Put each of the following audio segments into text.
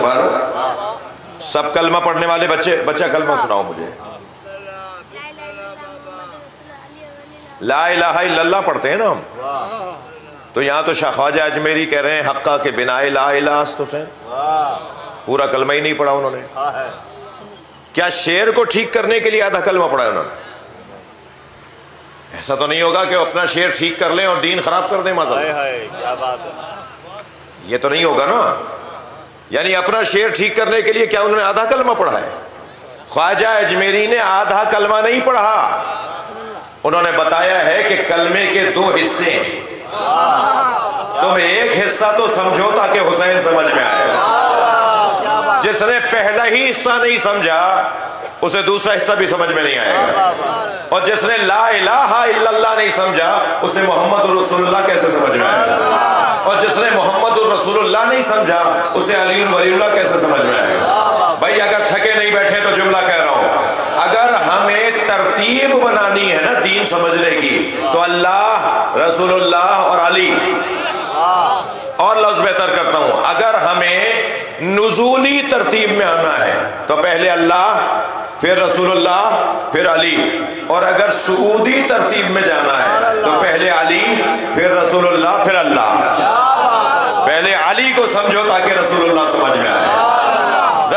پر سب کلمہ پڑھنے والے بچہ کلمہ سناؤ مجھے. لا الہ الا اللہ پڑھتے ہیں نا ہم. تو یہاں تو شاہ خواجہ اجمیری کہہ رہے ہیں حقہ کے بنا لا الہ استفین. پورا کلمہ ہی نہیں پڑھا انہوں نے. کیا شعر کو ٹھیک کرنے کے لیے آدھا کلمہ پڑھا انہوں نے؟ ایسا تو نہیں ہوگا کہ وہ اپنا شعر ٹھیک کر لیں اور دین خراب کر دیں. یہ تو نہیں ہوگا نا. یعنی اپنا شعر ٹھیک کرنے کے لیے کیا انہوں نے آدھا کلمہ پڑھا ہے؟ خواجہ اجمیری نے آدھا کلمہ نہیں پڑھا. انہوں نے بتایا ہے کہ کلمے کے 2 حصے ہیں. تم ایک حصہ تو سمجھو تاکہ حسین سمجھ میں آئے. جس نے پہلا ہی حصہ نہیں سمجھا اسے دوسرا حصہ بھی سمجھ میں نہیں آئے گا. اور جس نے لا الہ الا اللہ نہیں سمجھا اسے محمد رسول اللہ کیسے سمجھ میں آئے گا. اور جس نے محمد رسول اللہ نہیں سمجھا اسے علی ولی اللہ کیسے سمجھ میں آئے گا. بھائی اگر تھکے نہیں بیٹھے تو جملہ کہہ رہا ہوں, اگر ہمیں ترتیب بنانی ہے نا دین سمجھنے کی تو اللہ, رسول اللہ اور علی. اور لفظ بہتر کرتا ہوں, اگر ہمیں نزولی ترتیب میں آنا ہے تو پہلے اللہ پھر رسول اللہ پھر علی. اور اگر سعودی ترتیب میں جانا ہے تو پہلے علی پھر رسول اللہ پھر اللہ. پہلے علی کو سمجھو تاکہ رسول اللہ سمجھ میں آئے,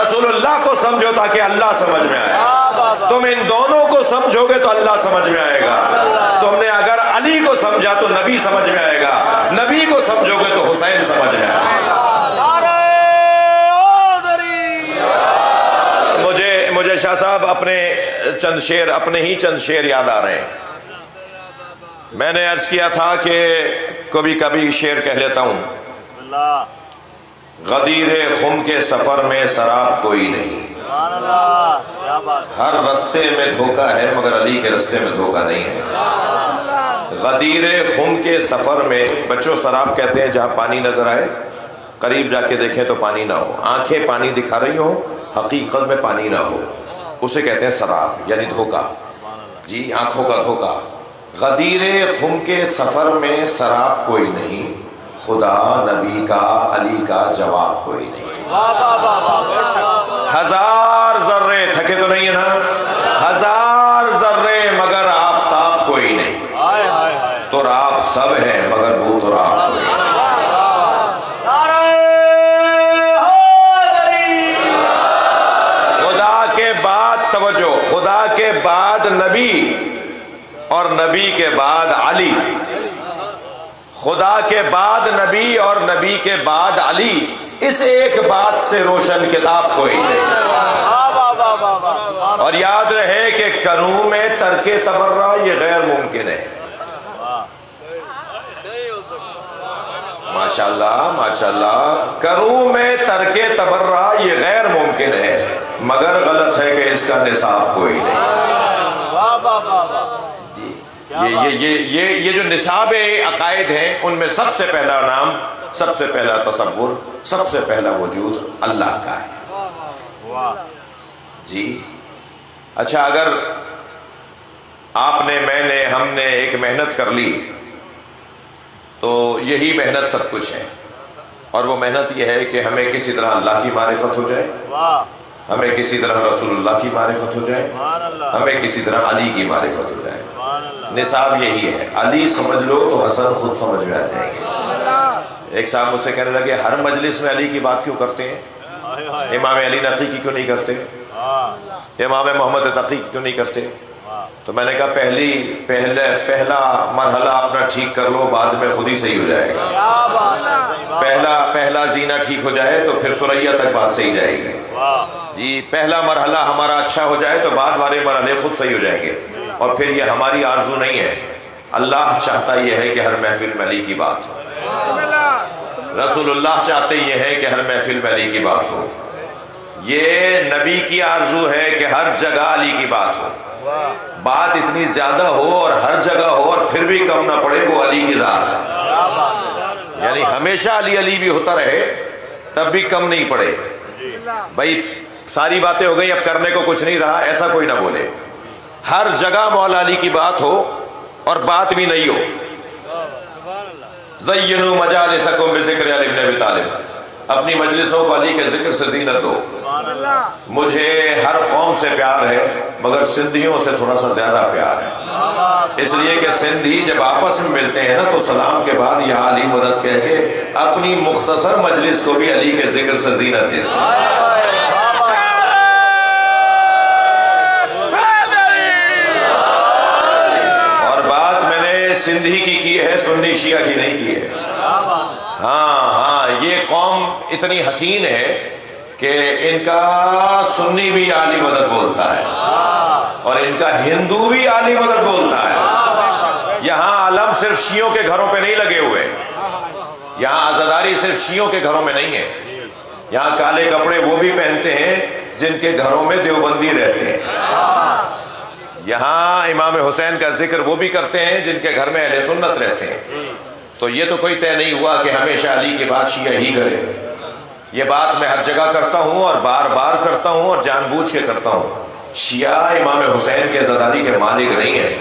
رسول اللہ کو سمجھو تاکہ اللہ سمجھ میں آئے. تم ان دونوں کو سمجھو گے تو اللہ سمجھ میں آئے گا. تم نے اگر علی کو سمجھا تو نبی سمجھ میں آئے گا, نبی کو سمجھو گے تو حسین سمجھ میں آئے گا. مجھے شاہ صاحب اپنے ہی چند شعر یاد آ رہے ہیں. میں نے عرض کیا تھا کہ کبھی کبھی شعر کہہ لیتا ہوں. غدیر خم کے سفر میں سراب کوئی نہیں, ہر رستے میں دھوکہ ہے مگر علی کے رستے میں دھوکہ نہیں ہے. غدیر خم کے سفر میں, بچوں سراب کہتے ہیں جہاں پانی نظر آئے, قریب جا کے دیکھیں تو پانی نہ ہو, آنکھیں پانی دکھا رہی ہوں حقیقت میں پانی نہ ہو, اسے کہتے ہیں سراب یعنی دھوکہ. جی آنکھوں کا دھوکہ. غدیر خم کے سفر میں سراب کوئی نہیں, خدا نبی کا علی کا جواب کوئی نہیں. ہزار ذرے, تھکے تو نہیں ہے نا, ہزار ذرے مگر آفتاب کوئی نہیں. تو رات سب ہے مگر وہ تو رات کوئی نہیں. خدا کے بعد توجہ, خدا کے بعد نبی اور نبی کے بعد علی, خدا کے بعد نبی اور نبی کے بعد علی, اس ایک بات سے روشن کتاب کوئی نہیں. اور یاد رہے کہ کروں میں ترک تبرہ یہ غیر ممکن ہے. ماشاءاللہ ماشاءاللہ, کروں میں ترک تبرہ یہ غیر ممکن ہے مگر غلط ہے کہ اس کا نصاب کوئی نہیں. یہ جو نصاب عقائد ہیں ان میں سب سے پہلا نام, سب سے پہلا تصور, سب سے پہلا وجود اللہ کا ہے. جی اچھا, اگر آپ نے, میں نے, ہم نے ایک محنت کر لی تو یہی محنت سب کچھ ہے. اور وہ محنت یہ ہے کہ ہمیں کسی طرح اللہ کی معرفت ہو جائے, ہمیں کسی طرح رسول اللہ کی معرفت ہو جائے, ہمیں کسی طرح علی کی معرفت ہو جائے. نصاب یہی ہے. علی سمجھ لو تو حسن خود سمجھ میں آ جائیں گے. ایک صاحب مجھ سے کہنے لگے ہر مجلس میں علی کی بات کیوں کرتے ہیں, امام علی نقی کی کیوں نہیں کرتے, امام محمد تقی کی کیوں نہیں کرتے. تو میں نے کہا پہلا مرحلہ اپنا ٹھیک کر لو, بعد میں خود ہی صحیح ہو جائے گا. پہلا زینہ ٹھیک ہو جائے تو پھر سریا تک بات صحیح جائے گی. جی پہلا مرحلہ ہمارا اچھا ہو جائے تو بعد والے مرحلے خود صحیح ہو جائیں گے. اور پھر یہ ہماری آرزو نہیں ہے, اللہ چاہتا یہ ہے کہ ہر محفل میں علی کی بات ہو, رسول اللہ چاہتے یہ ہے کہ ہر محفل میں علی کی بات ہو. یہ نبی کی آرزو ہے کہ ہر جگہ علی کی بات ہو, بات اتنی زیادہ ہو اور ہر جگہ ہو اور پھر بھی کم نہ پڑے, وہ علی کی ذات ہے. یعنی ہمیشہ علی علی بھی ہوتا رہے تب بھی کم نہیں پڑے. بھائی ساری باتیں ہو گئی, اب کرنے کو کچھ نہیں رہا, ایسا کوئی نہ بولے. ہر جگہ مولا علی کی بات ہو اور بات بھی نہیں ہو. زینوا مجالسکم بذکر علی بن ابی طالب, اپنی مجلسوں کو علی کے ذکر سے زینت دو. مجھے ہر قوم سے پیار ہے مگر سندھیوں سے تھوڑا سا زیادہ پیار ہے، اس لیے کہ سندھی جب آپس میں ملتے ہیں نا تو سلام کے بعد یا علی مدد کہہ کے اپنی مختصر مجلس کو بھی علی کے ذکر سے زینت دیتے ہیں. اور بات میں نے سندھی کی ہے، سنی شیعہ کی نہیں کی ہے. ہاں یہ قوم اتنی حسین ہے کہ ان کا سنی بھی علی مدد بولتا ہے اور ان کا ہندو بھی علی مدد بولتا ہے. یہاں علم صرف شیعوں کے گھروں پہ نہیں لگے ہوئے، یہاں عزاداری صرف شیعوں کے گھروں میں نہیں ہے. یہاں کالے کپڑے وہ بھی پہنتے ہیں جن کے گھروں میں دیوبندی رہتے ہیں. یہاں امام حسین کا ذکر وہ بھی کرتے ہیں جن کے گھر میں اہل سنت رہتے ہیں. تو یہ تو کوئی طے نہیں ہوا کہ ہمیشہ علی کی بات شیعہ ہی کرے. یہ بات میں ہر جگہ کرتا ہوں اور بار بار کرتا ہوں اور جان بوجھ کے کرتا ہوں. شیعہ امام حسین کے عزاداری کے مالک نہیں ہیں،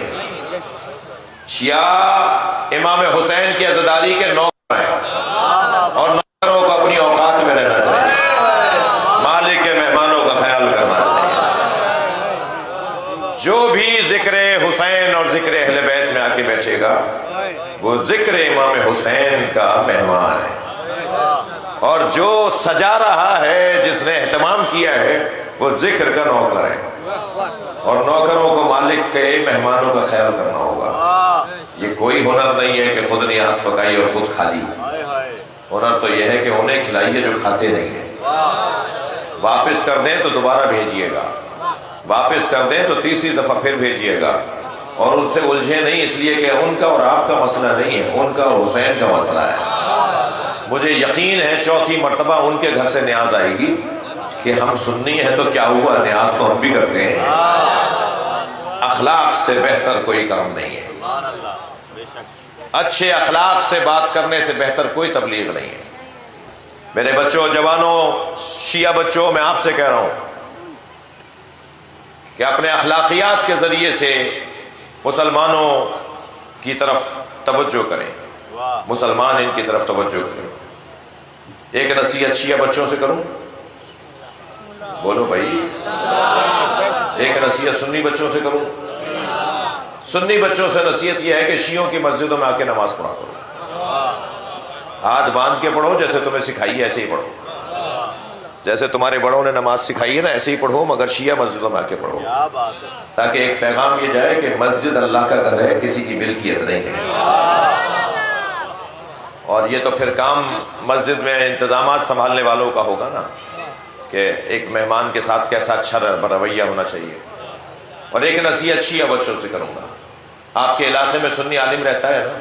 شیعہ امام حسین کی عزاداری کے نوکر ہیں اور نوکروں کو اپنی اوقات میں رہنا چاہیے، مالک کے مہمانوں کا خیال کرنا چاہیے. جو بھی ذکر حسین اور ذکر اہل بیت میں آ کے بیٹھے گا وہ ذکر امام حسین کا مہمان ہے، اور جو سجا رہا ہے، جس نے اہتمام کیا ہے، وہ ذکر کا نوکر ہے. اور نوکروں کو مالک کے مہمانوں کا خیال کرنا ہوگا. یہ کوئی ہنر نہیں ہے کہ خود نیاز پکائی اور خود کھا لی. ہنر تو یہ ہے کہ انہیں کھلائیے جو کھاتے نہیں ہیں. واپس کر دیں تو دوبارہ بھیجیے گا، واپس کر دیں تو تیسری دفعہ پھر بھیجیے گا. اور ان سے الجھے نہیں، اس لیے کہ ان کا اور آپ کا مسئلہ نہیں ہے، ان کا اور حسین کا مسئلہ ہے. مجھے یقین ہے چوتھی مرتبہ ان کے گھر سے نیاز آئے گی کہ ہم سنی ہیں تو کیا ہوا، نیاز تو ہم بھی کرتے ہیں. اخلاق سے بہتر کوئی کام نہیں ہے، اچھے اخلاق سے بات کرنے سے بہتر کوئی تبلیغ نہیں ہے. میرے بچوں، جوانوں، شیعہ بچوں، میں آپ سے کہہ رہا ہوں کہ اپنے اخلاقیات کے ذریعے سے مسلمانوں کی طرف توجہ کریں، مسلمان ان کی طرف توجہ کریں. ایک نصیحت شیعہ بچوں سے کروں، بولو بھائی. ایک نصیحت سنی بچوں سے کروں. سنی بچوں سے نصیحت یہ ہے کہ شیعوں کی مسجدوں میں آ کے نماز پڑھا کرو. ہاتھ باندھ کے پڑھو، جیسے تمہیں سکھائی ہے ایسے ہی پڑھو. جیسے تمہارے بڑوں نے نماز سکھائی ہے نا ایسے ہی پڑھو، مگر شیعہ مسجدوں میں آ کے پڑھو، تاکہ ایک پیغام یہ جائے کہ مسجد اللہ کا گھر ہے، کسی کی ملکیت نہیں ہے. اور یہ تو پھر کام مسجد میں انتظامات سنبھالنے والوں کا ہوگا نا، کہ ایک مہمان کے ساتھ کیسا اچھا رویہ ہونا چاہیے. اور ایک نصیحت شیعہ بچوں سے کروں گا. آپ کے علاقے میں سنی عالم رہتا ہے نا،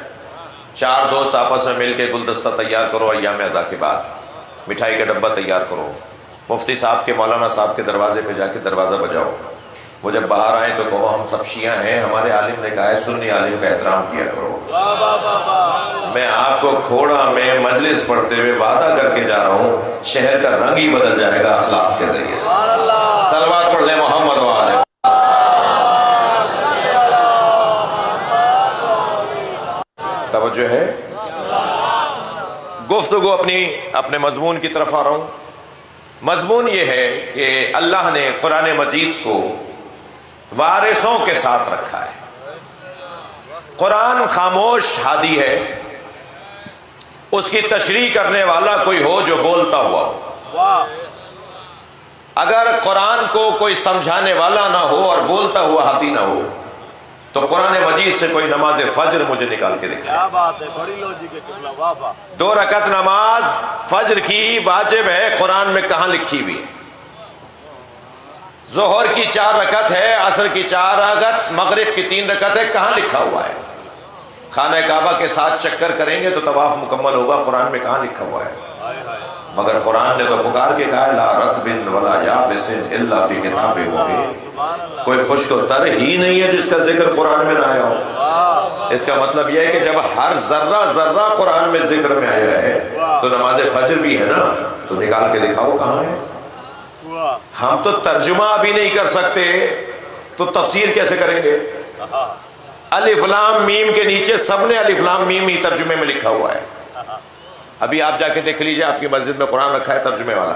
4 دوست آپس میں مل کے گلدستہ تیار کرو، ایام اضحیٰ کے بعد مٹھائی کا ڈبہ تیار کرو، مفتی صاحب کے، مولانا صاحب کے دروازے پہ جا کے دروازہ بجاؤ. وہ جب باہر آئیں تو کہو ہم سب شیعہ ہیں، ہمارے عالم نے کہا ہے سنی عالم کا احترام کیا کرو. میں آپ کو کھوڑا میں مجلس پڑھتے ہوئے وعدہ کر کے جا رہا ہوں، شہر کا رنگ ہی بدل جائے گا اخلاق کے ذریعے سے. صلوات پڑھ لیں محمد و آلہ. توجہ ہے. گفتگو اپنے مضمون کی طرف آ رہا ہوں. مضمون یہ ہے کہ اللہ نے قرآن مجید کو وارثوں کے ساتھ رکھا ہے. قرآن خاموش ہادی ہے، اس کی تشریح کرنے والا کوئی ہو جو بولتا ہوا ہو. اگر قرآن کو کوئی سمجھانے والا نہ ہو اور بولتا ہوا ہادی نہ ہو تو قرآن مجید سے کوئی نماز فجر مجھے نکال کے دکھائے. 2 رکعت نماز فجر کی واجب ہے، قرآن میں کہاں لکھی ہوئی ہے؟ ظہر کی 4 رکعت ہے، عصر کی 4 رکعت، مغرب کی 3 رکعت ہے، کہاں لکھا ہوا ہے؟ خانہ کعبہ کے ساتھ چکر کریں گے تو طواف مکمل ہوگا، قرآن میں کہاں لکھا ہوا ہے؟ مگر قرآن نے تو پکار کے کہا لا رطب ولا یابس الا فی کتاب مبین. کوئی خشک و تر ہی نہیں ہے جس کا ذکر قرآن میں نہ آیا ہو. اس کا مطلب یہ ہے کہ جب ہر ذرہ ذرہ قرآن میں ذکر میں آیا ہے تو نماز فجر بھی ہے نا، تو نکال کے دکھاؤ کہاں ہے. ہم تو ترجمہ بھی نہیں کر سکتے تو تفسیر کیسے کریں گے؟ الف لام میم کے نیچے سب نے الف لام میم ہی ترجمے میں لکھا ہوا ہے. ابھی آپ جا کے دیکھ لیجئے، آپ کی مسجد میں قرآن رکھا ہے ترجمے والا،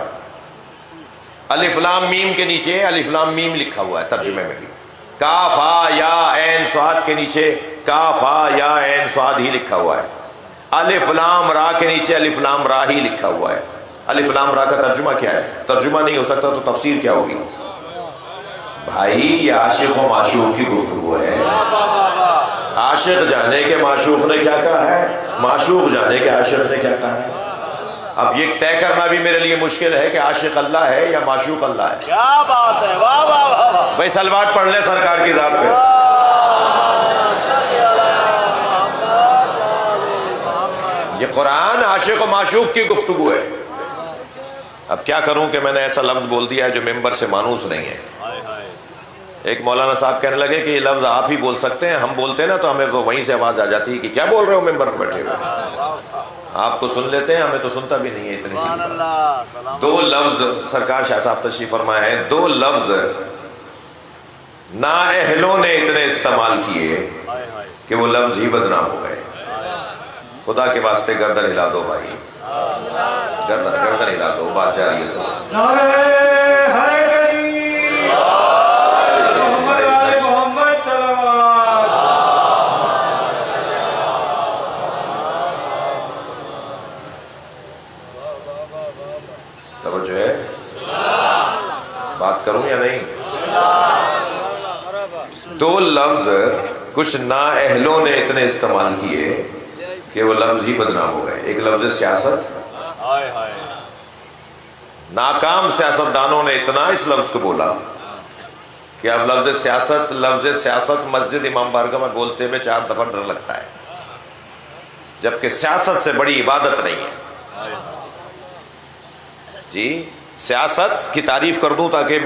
الف لام میم کے نیچے الف لام میم لکھا ہوا ہے ترجمے میں بھی، کاف ہا یا عین صاد کے نیچے کاف ہا یا عین صاد ہی لکھا ہوا ہے، الف لام را کے نیچے الف لام را ہی لکھا ہوا ہے۔ الف لام را کا ترجمہ کیا ہے؟ ترجمہ نہیں ہو سکتا تو تفسیر کیا ہوگی؟ بھائی یہ عاشق و معشوق کی گفتگو ہے، عاشق جانے کے معشوق نے کیا کہا ہے، معشوق جانے کے عاشق نے کیا کہا ہے۔ اب یہ طے کرنا بھی میرے لیے مشکل ہے کہ عاشق اللہ ہے یا معشوق اللہ ہے۔ کیا بات ہے، واہ واہ واہ۔ بھائی سلوات پڑھ لیں سرکار کی ذات پہ۔ یہ قرآن عاشق و معشوق کی گفتگو ہے۔ اب کیا کروں کہ میں نے ایسا لفظ بول دیا ہے جو ممبر سے مانوس نہیں ہے۔ ایک مولانا صاحب کہنے لگے کہ یہ لفظ آپ ہی بول سکتے ہیں، ہم بولتے ہیں نا تو ہمیں تو وہیں سے آواز آ جاتی ہے کہ کیا بول رہے ہو ممبر پر بیٹھے ہوئے، آپ کو سن لیتے ہیں، ہمیں تو سنتا بھی نہیں ہے اتنی سی۔ دو لفظ سرکار شاہ صاحب تشریف فرما ہے، دو لفظ نااہلوں نے اتنے استعمال کیے کہ وہ لفظ ہی بدنام ہو گئے۔ خدا کے واسطے گردن ہلا دو بھائی، گردن ہلا دو، بات جاری ہے تو توجہ ہے، بات کروں یا نہیں؟ دو لفظ کچھ نااہلوں نے اتنے استعمال کیے کہ وہ لفظ ہی بدنام ہو گئے۔ ایک لفظ سیاست، ناکام سیاستدانوں نے اتنا اس لفظ کو بولا کہ اب لفظ سیاست مسجد امام بارگاہ میں بولتے میں 4 دفعہ ڈر لگتا ہے، جبکہ سیاست سے بڑی عبادت نہیں ہے۔ جی سیاست کی تعریف کر دوں تاکہ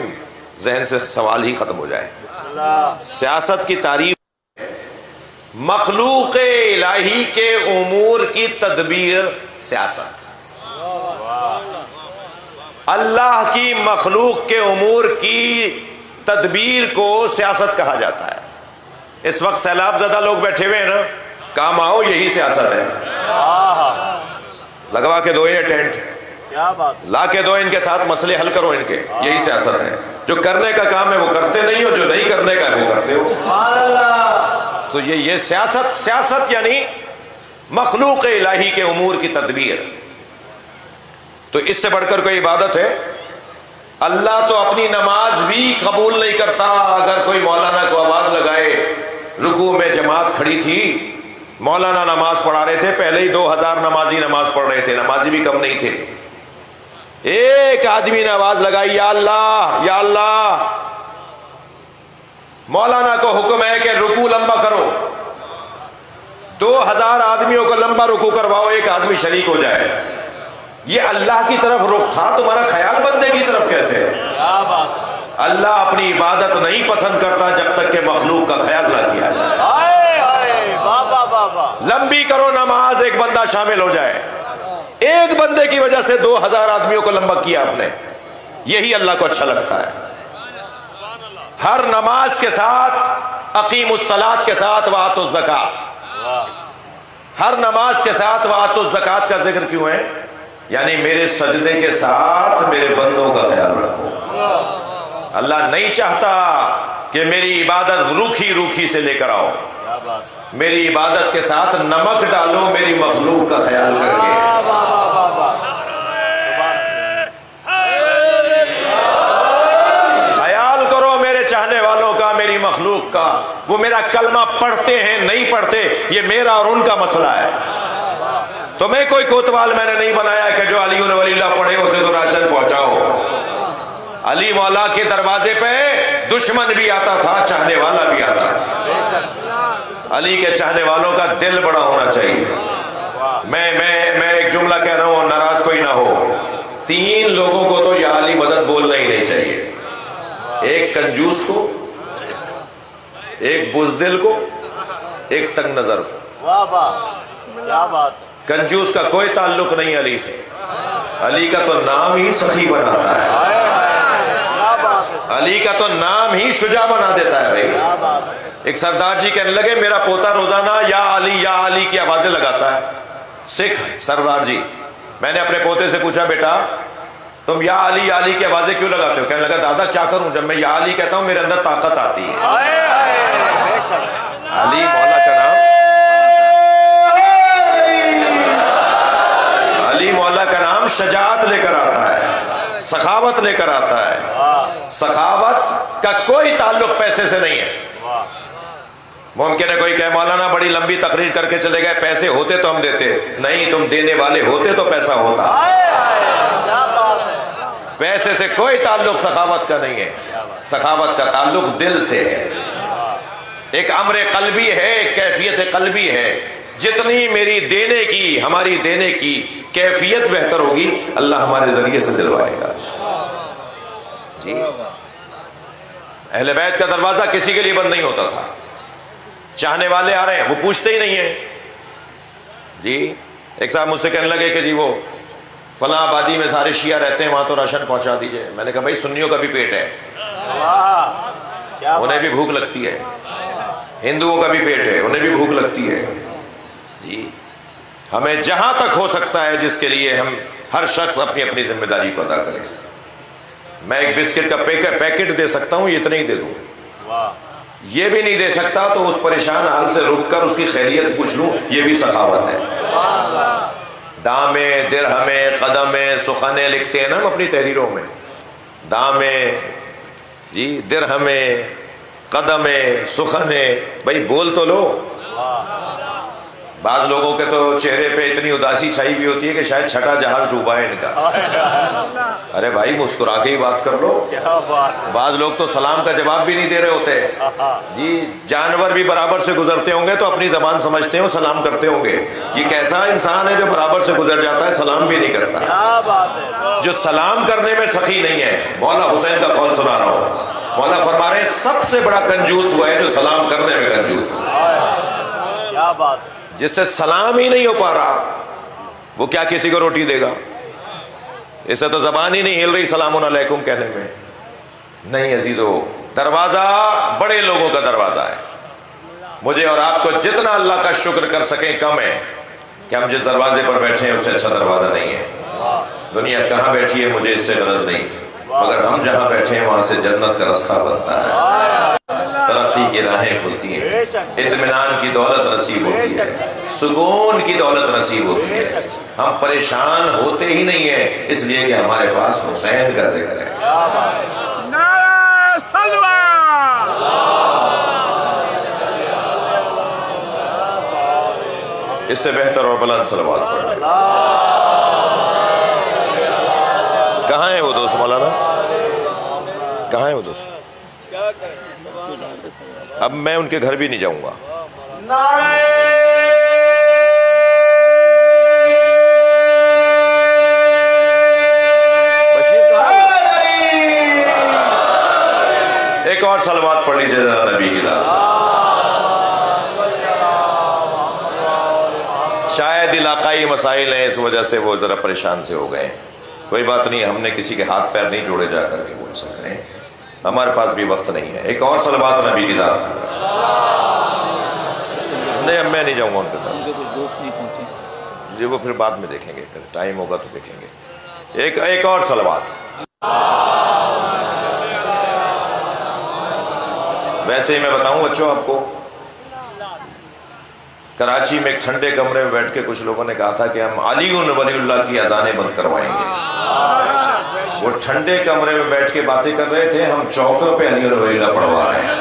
ذہن سے سوال ہی ختم ہو جائے۔ سیاست کی تعریف مخلوق الہی کے امور کی تدبیر سیاست، اللہ کی مخلوق کے امور کی تدبیر کو سیاست کہا جاتا ہے۔ اس وقت سیلاب زدہ لوگ بیٹھے ہوئے ہیں نا، کام آؤ، یہی سیاست ہے۔ لگوا کے دو انہیں ٹینٹ، لا کے دو ان کے ساتھ مسئلے حل کرو ان کے، یہی سیاست ہے۔ جو کرنے کا کام ہے وہ کرتے نہیں ہو، جو نہیں کرنے کا ہے وہ کرتے ہو۔ تو یہ سیاست یعنی مخلوق الہی کے امور کی تدبیر۔ تو اس سے بڑھ کر کوئی عبادت ہے؟ اللہ تو اپنی نماز بھی قبول نہیں کرتا اگر کوئی مولانا کو آواز لگائے۔ رکوع میں جماعت کھڑی تھی، مولانا نماز پڑھا رہے تھے، پہلے ہی 2000 نمازی نماز پڑھ رہے تھے، نمازی بھی کم نہیں تھے۔ ایک آدمی نے آواز لگائی، یا اللہ یا اللہ۔ مولانا کو حکم ہے کہ رکوع لمبا کرو، 2000 آدمیوں کو لمبا رکوع کرواؤ، ایک آدمی شریک ہو جائے۔ یہ اللہ کی طرف رخ تھا، تمہارا خیال بندے کی طرف کیسے ہے؟ اللہ اپنی عبادت نہیں پسند کرتا جب تک کہ مخلوق کا خیال نہ کیا جائے۔ لمبی کرو نماز، ایک بندہ شامل ہو جائے۔ ایک بندے کی وجہ سے 2000 آدمیوں کو لمبا کیا آپ نے، یہی اللہ کو اچھا لگتا ہے۔ ہر نماز کے ساتھ اقیم الصلاۃ کے ساتھ وآتوا الزکوٰۃ، ہر نماز کے ساتھ وآتوا الزکوٰۃ کا ذکر کیوں ہے؟ یعنی میرے سجدے کے ساتھ میرے بندوں کا خیال رکھو۔ اللہ نہیں چاہتا کہ میری عبادت روکھی روکھی سے لے کر آؤ، میری عبادت کے ساتھ نمک ڈالو میری مخلوق کا خیال کر کے۔ خیال کرو میرے چاہنے والوں کا، میری مخلوق کا۔ وہ میرا کلمہ پڑھتے ہیں نہیں پڑھتے، یہ میرا اور ان کا مسئلہ ہے۔ تمہیں کوئی کوتوال میں نے نہیں بنایا کہ جو علی ولی اللہ پڑھے اسے تو راشن پہنچاؤ۔ علی مولا کے دروازے پہ دشمن بھی آتا تھا، چاہنے والا بھی آتا تھا۔ علی کے چاہنے والوں کا دل بڑا ہونا چاہیے۔ میں ایک جملہ کہہ رہا ہوں، ناراض کوئی نہ ہو۔ 3 لوگوں کو تو یا علی مدد بولنا ہی نہیں چاہیے، ایک کنجوس کو، ایک بزدل کو، ایک تنگ نظر کو۔ کنجوس کا کوئی تعلق نہیں علی سے، علی کا تو نام ہی سخی بناتا ہے، علی کا تو نام ہی شجاع بنا دیتا ہے بھائی۔ ایک سردار جی کہنے لگے میرا پوتا روزانہ یا علی کی آوازیں لگاتا ہے۔ سکھ سردار جی میں نے اپنے پوتے سے پوچھا بیٹا تم یا علی یا علی کی آوازیں کیوں لگاتے ہو؟ کہنے لگا دادا کیا کروں، جب میں یا علی کہتا ہوں میرے اندر طاقت آتی ہے۔ علی مولا کا نام، علی مولا کا نام شجاعت لے کر آتا ہے، سخاوت لے کر آتا ہے۔ سخاوت کا کوئی تعلق پیسے سے نہیں ہے۔ ممکن ہے کوئی کہ مولانا بڑی لمبی تقریر کر کے چلے گئے، پیسے ہوتے تو ہم دیتے، نہیں، تم دینے والے ہوتے تو پیسہ ہوتا۔ پیسے سے کوئی تعلق سخاوت کا نہیں ہے، سخاوت کا تعلق دل سے ہے، ایک امر قلبی ہے، ایک کیفیت قلبی ہے۔ جتنی میری دینے کی، ہماری دینے کی کیفیت بہتر ہوگی، اللہ ہمارے ذریعے سے دلوائے گا۔ جی اہل بیت کا دروازہ کسی کے لیے بند نہیں ہوتا تھا، چاہنے والے آ رہے ہیں وہ پوچھتے ہی نہیں ہیں۔ جی ایک صاحب مجھ سے کہنے لگے کہ جی وہ فلاں آبادی میں سارے شیعہ رہتے ہیں، وہاں تو راشن پہنچا دیجئے۔ میں نے کہا بھائی سنیوں کا بھی پیٹ ہے، انہیں بھی بھوک لگتی ہے، ہندوؤں کا بھی پیٹ ہے، انہیں بھی بھوک لگتی ہے۔ جی ہمیں جہاں تک ہو سکتا ہے جس کے لیے ہم ہر شخص اپنی اپنی ذمہ داری کو ادا کرے۔ میں ایک بسکٹ کا پیکٹ دے سکتا ہوں، اتنا ہی دے دوں، یہ بھی نہیں دے سکتا تو اس پریشان حال سے رک کر اس کی خیریت پوچھ لوں، یہ بھی سخاوت ہے۔ دامیں درہمیں قدمیں سخنیں لکھتے ہیں نا ہم اپنی تحریروں میں، دامیں جی درہمیں قدمیں سخنیں، بھائی بول تو لو۔ بعض لوگوں کے تو چہرے پہ اتنی اداسی چھائی ہوئی ہوتی ہے کہ شاید چھٹا جہاز ڈوبا ہے ان کا۔ ارے بھائی مسکرا کے ہی بات کر لو۔ بعض لوگ تو سلام کا جواب بھی نہیں دے رہے ہوتے۔ جی جانور بھی برابر سے گزرتے ہوں گے تو اپنی زبان سمجھتے ہیں سلام کرتے ہوں گے، یہ کیسا انسان ہے جو برابر سے گزر جاتا ہے سلام بھی نہیں کرتا، جو سلام کرنے میں سخی نہیں ہے۔ مولا حسین کا قول سنا رہا ہوں، مولا فرما رہے ہیں سب سے بڑا کنجوس ہوا ہے جو سلام کرنے میں کنجوس ہے۔ کیا بات، جس سے سلام ہی نہیں ہو پا رہا وہ کیا کسی کو روٹی دے گا؟ اسے تو زبان ہی نہیں ہل رہی سلام علیکم کہنے میں۔ نہیں عزیزو، دروازہ بڑے لوگوں کا دروازہ ہے، مجھے اور آپ کو جتنا اللہ کا شکر کر سکیں کم ہے کہ ہم جس دروازے پر بیٹھے ہیں اس سے اچھا دروازہ نہیں ہے۔ دنیا کہاں بیٹھی ہے مجھے اس سے غرض نہیں، مگر ہم جہاں بیٹھے ہیں وہاں سے جنت کا راستہ بنتا ہے، ترقی کی راہیں کھلتی ہیں، اطمینان کی دولت نصیب ہوتی ہے، سکون کی دولت نصیب ہوتی ہے۔ ہم پریشان ہوتے ہی نہیں ہیں اس لیے کہ ہمارے پاس حسین کا ذکر ہے۔ نعرہ صلوات، اس سے بہتر اور بلند صلوات پڑھیں۔ کہاں ہیں وہ دوست مولانا؟ کہاں ہیں وہ دوست؟ اب میں ان کے گھر بھی نہیں جاؤں گا۔ ایک اور صلوات پڑھ لیجیے ذرا نبی کی ذات۔ شاید علاقائی مسائل ہیں اس وجہ سے وہ ذرا پریشان سے ہو گئے، کوئی بات نہیں، ہم نے کسی کے ہاتھ پیر نہیں جوڑے جا کر کے وہ ایسا کریں، ہمارے پاس بھی وقت نہیں ہے۔ ایک اور صلوات نبی کی ذات۔ نہیں اب میں نہیں جاؤں گا ان کے گھر، کچھ دوست نہیں پہنچے جی وہ پھر بعد میں دیکھیں گے، پھر ٹائم ہوگا تو دیکھیں گے۔ ایک اور صلوات۔ ویسے ہی میں بتاؤں بچوں آپ کو، کراچی میں ایک ٹھنڈے کمرے میں بیٹھ کے کچھ لوگوں نے کہا تھا کہ ہم علی ولی اللہ کی اذانیں بند کروائیں گے۔ وہ ٹھنڈے کمرے میں بیٹھ کے باتیں کر رہے تھے، ہم چوکوں پہ علی ولی اللہ پڑھوا رہے ہیں۔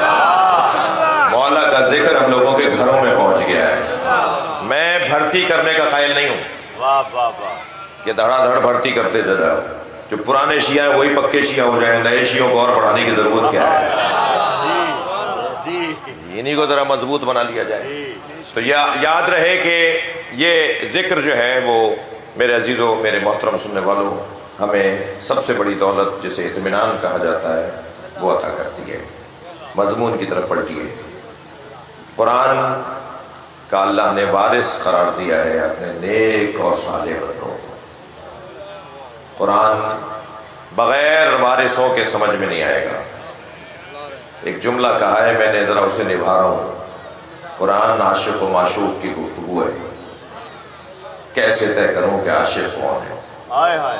مولا کا ذکر ہم لوگوں کے گھروں میں پہنچ گیا ہے۔ میں بھرتی کرنے کا قائل نہیں ہوں واہ واہ واہ، کہ دھڑا دھڑ بھرتی کرتے چل جاؤ، جو پرانے شیعہ ہیں وہی پکے شیعہ ہو جائیں، نئے شیعوں کو اور بڑھانے کی ضرورت کیا ہے؟ انہی کو ذرا مضبوط بنا لیا جائے۔ تو یاد رہے کہ یہ ذکر جو ہے وہ میرے عزیزوں، میرے محترم سننے والوں، ہمیں سب سے بڑی دولت جسے اطمینان کہا جاتا ہے وہ عطا کرتی ہے۔ مضمون کی طرف پلٹیے۔ قرآن کا اللہ نے وارث قرار دیا ہے اپنے نیک اور صالح بندوں کو۔ قرآن بغیر وارثوں کے سمجھ میں نہیں آئے گا۔ ایک جملہ کہا ہے میں نے، ذرا اسے نبھا رہا ہوں۔ قرآن عاشق و معشوق کی گفتگو ہے۔ کیسے طے کروں کہ عاشق کون ہے؟ ہائے ہائے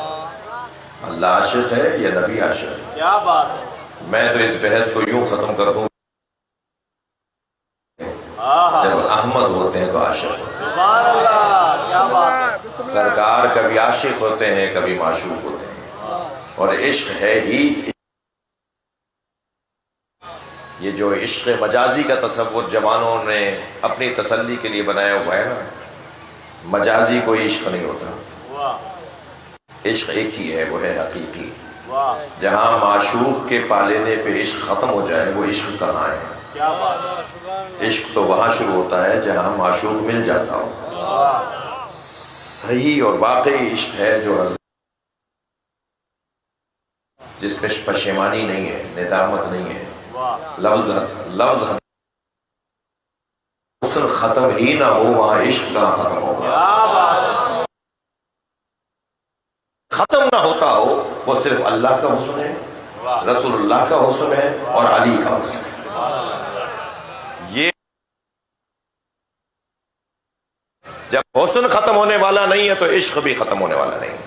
اللہ عاشق ہے یا نبی عاشق ہے؟ کیا بات ہے میں تو اس بحث کو یوں ختم کر دوں، جب احمد ہوتے ہیں تو عاشق ہوتے ہیں۔ سبحان اللہ کیا بات ہے سرکار کبھی عاشق ہوتے ہیں کبھی معشوق ہوتے ہیں، اور عشق ہے ہی یہ جو عشق مجازی کا تصور جوانوں نے اپنی تسلی کے لیے بنایا ہوا ہے نا، مجازی کوئی عشق نہیں ہوتا، واہ عشق ایک ہی ہے، وہ ہے حقیقی۔ واہ جہاں معشوق کے پالینے پہ عشق ختم ہو جائے وہ عشق کہاں ہے؟ کیا بات ہے عشق تو وہاں شروع ہوتا ہے جہاں معشوق مل جاتا ہو۔ صحیح اور واقعی عشق ہے جو جس میں پشیمانی نہیں ہے، ندامت نہیں ہے، واہ لفظ حسن ختم ہی نہ ہو وہاں عشق کہاں ختم ہوگا؟ کیا بات ہے ختم نہ ہوتا ہو وہ صرف اللہ کا حسن ہے، رسول اللہ کا حسن ہے اور علی کا حسن ہے۔ یہ جب حسن ختم ہونے والا نہیں ہے تو عشق بھی ختم ہونے والا نہیں ہے۔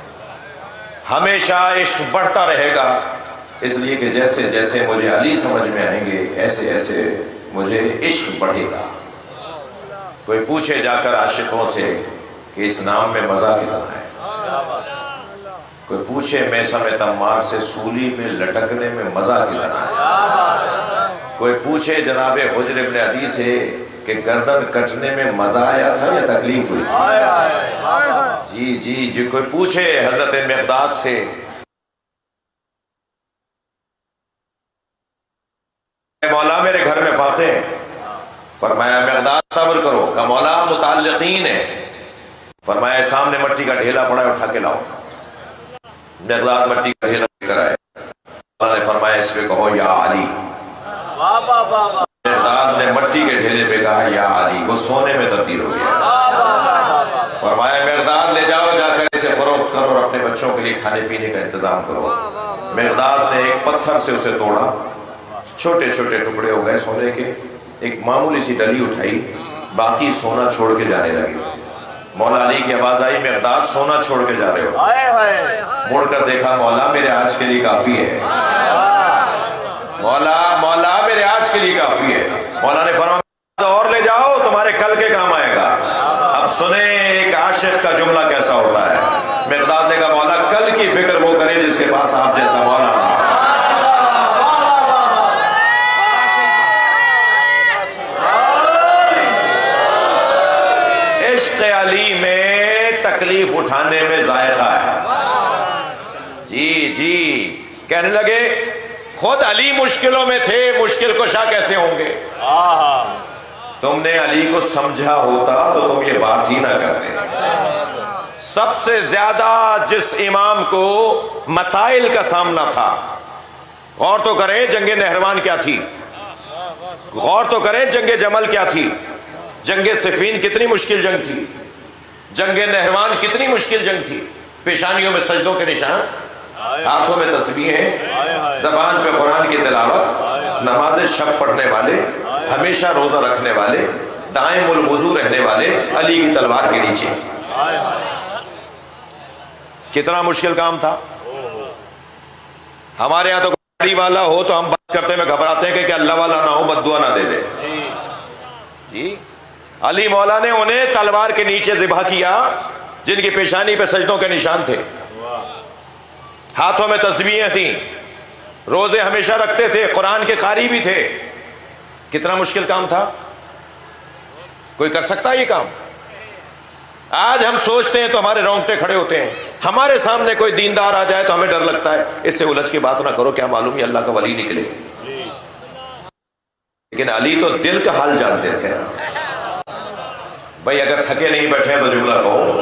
ہمیشہ عشق بڑھتا رہے گا، اس لیے کہ جیسے جیسے مجھے علی سمجھ میں آئیں گے ایسے ایسے مجھے عشق بڑھے گا۔ کوئی پوچھے جا کر عاشقوں سے کہ اس نام میں مزہ کتنا ہے، کوئی پوچھے میسم تمار سے سولی میں لٹکنے میں مزہ کتنا ہے، کوئی پوچھے جناب حجر ابن عدی سے کہ گردن کٹنے میں مزہ آیا تھا یا تکلیف ہوئی تھی؟ جی کوئی پوچھے حضرت مقداد سے مولا میرے گھر میں فاتح ہیں، فرمایا مقداد صبر کرو، کہ مولا متعلقین ہے، فرمایا سامنے مٹی کا ڈھیلا پڑا ہے اٹھا کے لاؤ۔ مقداد مٹی کا ڈھیلا لے کر آئے، اللہ نے فرمایا اس پہ کہو یا علی۔ واہ واہ واہ واہ مقداد نے مٹی کے ڈھیلے پہ کہا یا علی، وہ سونے میں تبدیل ہو گیا۔ فرمایا مقداد لے جاؤ، جا کر اسے فروخت کرو اور اپنے بچوں کے لیے کھانے پینے کا انتظام کرو۔ مقداد نے ایک پتھر سے اسے توڑا، چھوٹے چھوٹے ٹکڑے ہو گئے سونے کے، ایک معمولی سی ڈلی اٹھائی، باقی سونا چھوڑ کے جانے لگے۔ مولا علی کی آواز آئی مقداد سونا چھوڑ کے جا رہے ہو؟ ہائے ہائے مڑ کر دیکھا مولا میرے آج کے لیے کافی ہے، مولا میرے آج کے لیے کافی ہے۔ مولا نے فرمایا اور لے جاؤ تمہارے کل کے کام آئے گا۔ اب سنیں ایک عاشق کا جملہ کیسا ہوتا ہے۔ مقداد نے کہا مولا کل کی فکر وہ کرے جس کے پاس آپ جیسا مولا ہو۔ عشق علی میں تکلیف اٹھانے میں ذائقہ ہے۔ جی کہنے لگے خود علی مشکلوں میں تھے، مشکل کشا کیسے ہوں گے؟ تم نے علی کو سمجھا ہوتا تو تم یہ بات ہی نہ کرتے۔ سب سے زیادہ جس امام کو مسائل کا سامنا تھا، غور تو کریں جنگ نہروان کیا تھی، غور تو کریں جنگ جمل کیا تھی، جنگ صفین کتنی مشکل جنگ تھی، جنگ نہروان کتنی مشکل جنگ تھی۔ پیشانیوں میں سجدوں کے نشان، ہاتھوں میں تسبیحیں، زبان پہ قرآن کی تلاوت، نماز شب پڑھنے والے، ہمیشہ روزہ رکھنے والے، دائم الوضو رہنے والے، علی کی تلوار کے نیچے۔ کتنا مشکل کام تھا۔ ہمارے یہاں تو گاڑی والا ہو تو ہم بات کرتے میں گھبراتے ہیں کہ اللہ والا نہ ہو بد دعا نہ دے دے۔ جی علی مولا نے انہیں تلوار کے نیچے ذبح کیا جن کی پیشانی پہ سجدوں کے نشان تھے، ہاتھوں میں تسبیحیں تھیں، روزے ہمیشہ رکھتے تھے، قرآن کے قاری بھی تھے۔ کتنا مشکل کام تھا، کوئی کر سکتا ہے یہ کام؟ آج ہم سوچتے ہیں تو ہمارے رونگٹے کھڑے ہوتے ہیں، ہمارے سامنے کوئی دیندار آ جائے تو ہمیں ڈر لگتا ہے اس سے الجھ کے بات نہ کرو، کیا معلوم یہ اللہ کا ولی نکلے۔ لیکن علی تو دل کا حال جانتے تھے نا بھائی، اگر تھکے نہیں بیٹھے تو جملہ کہو،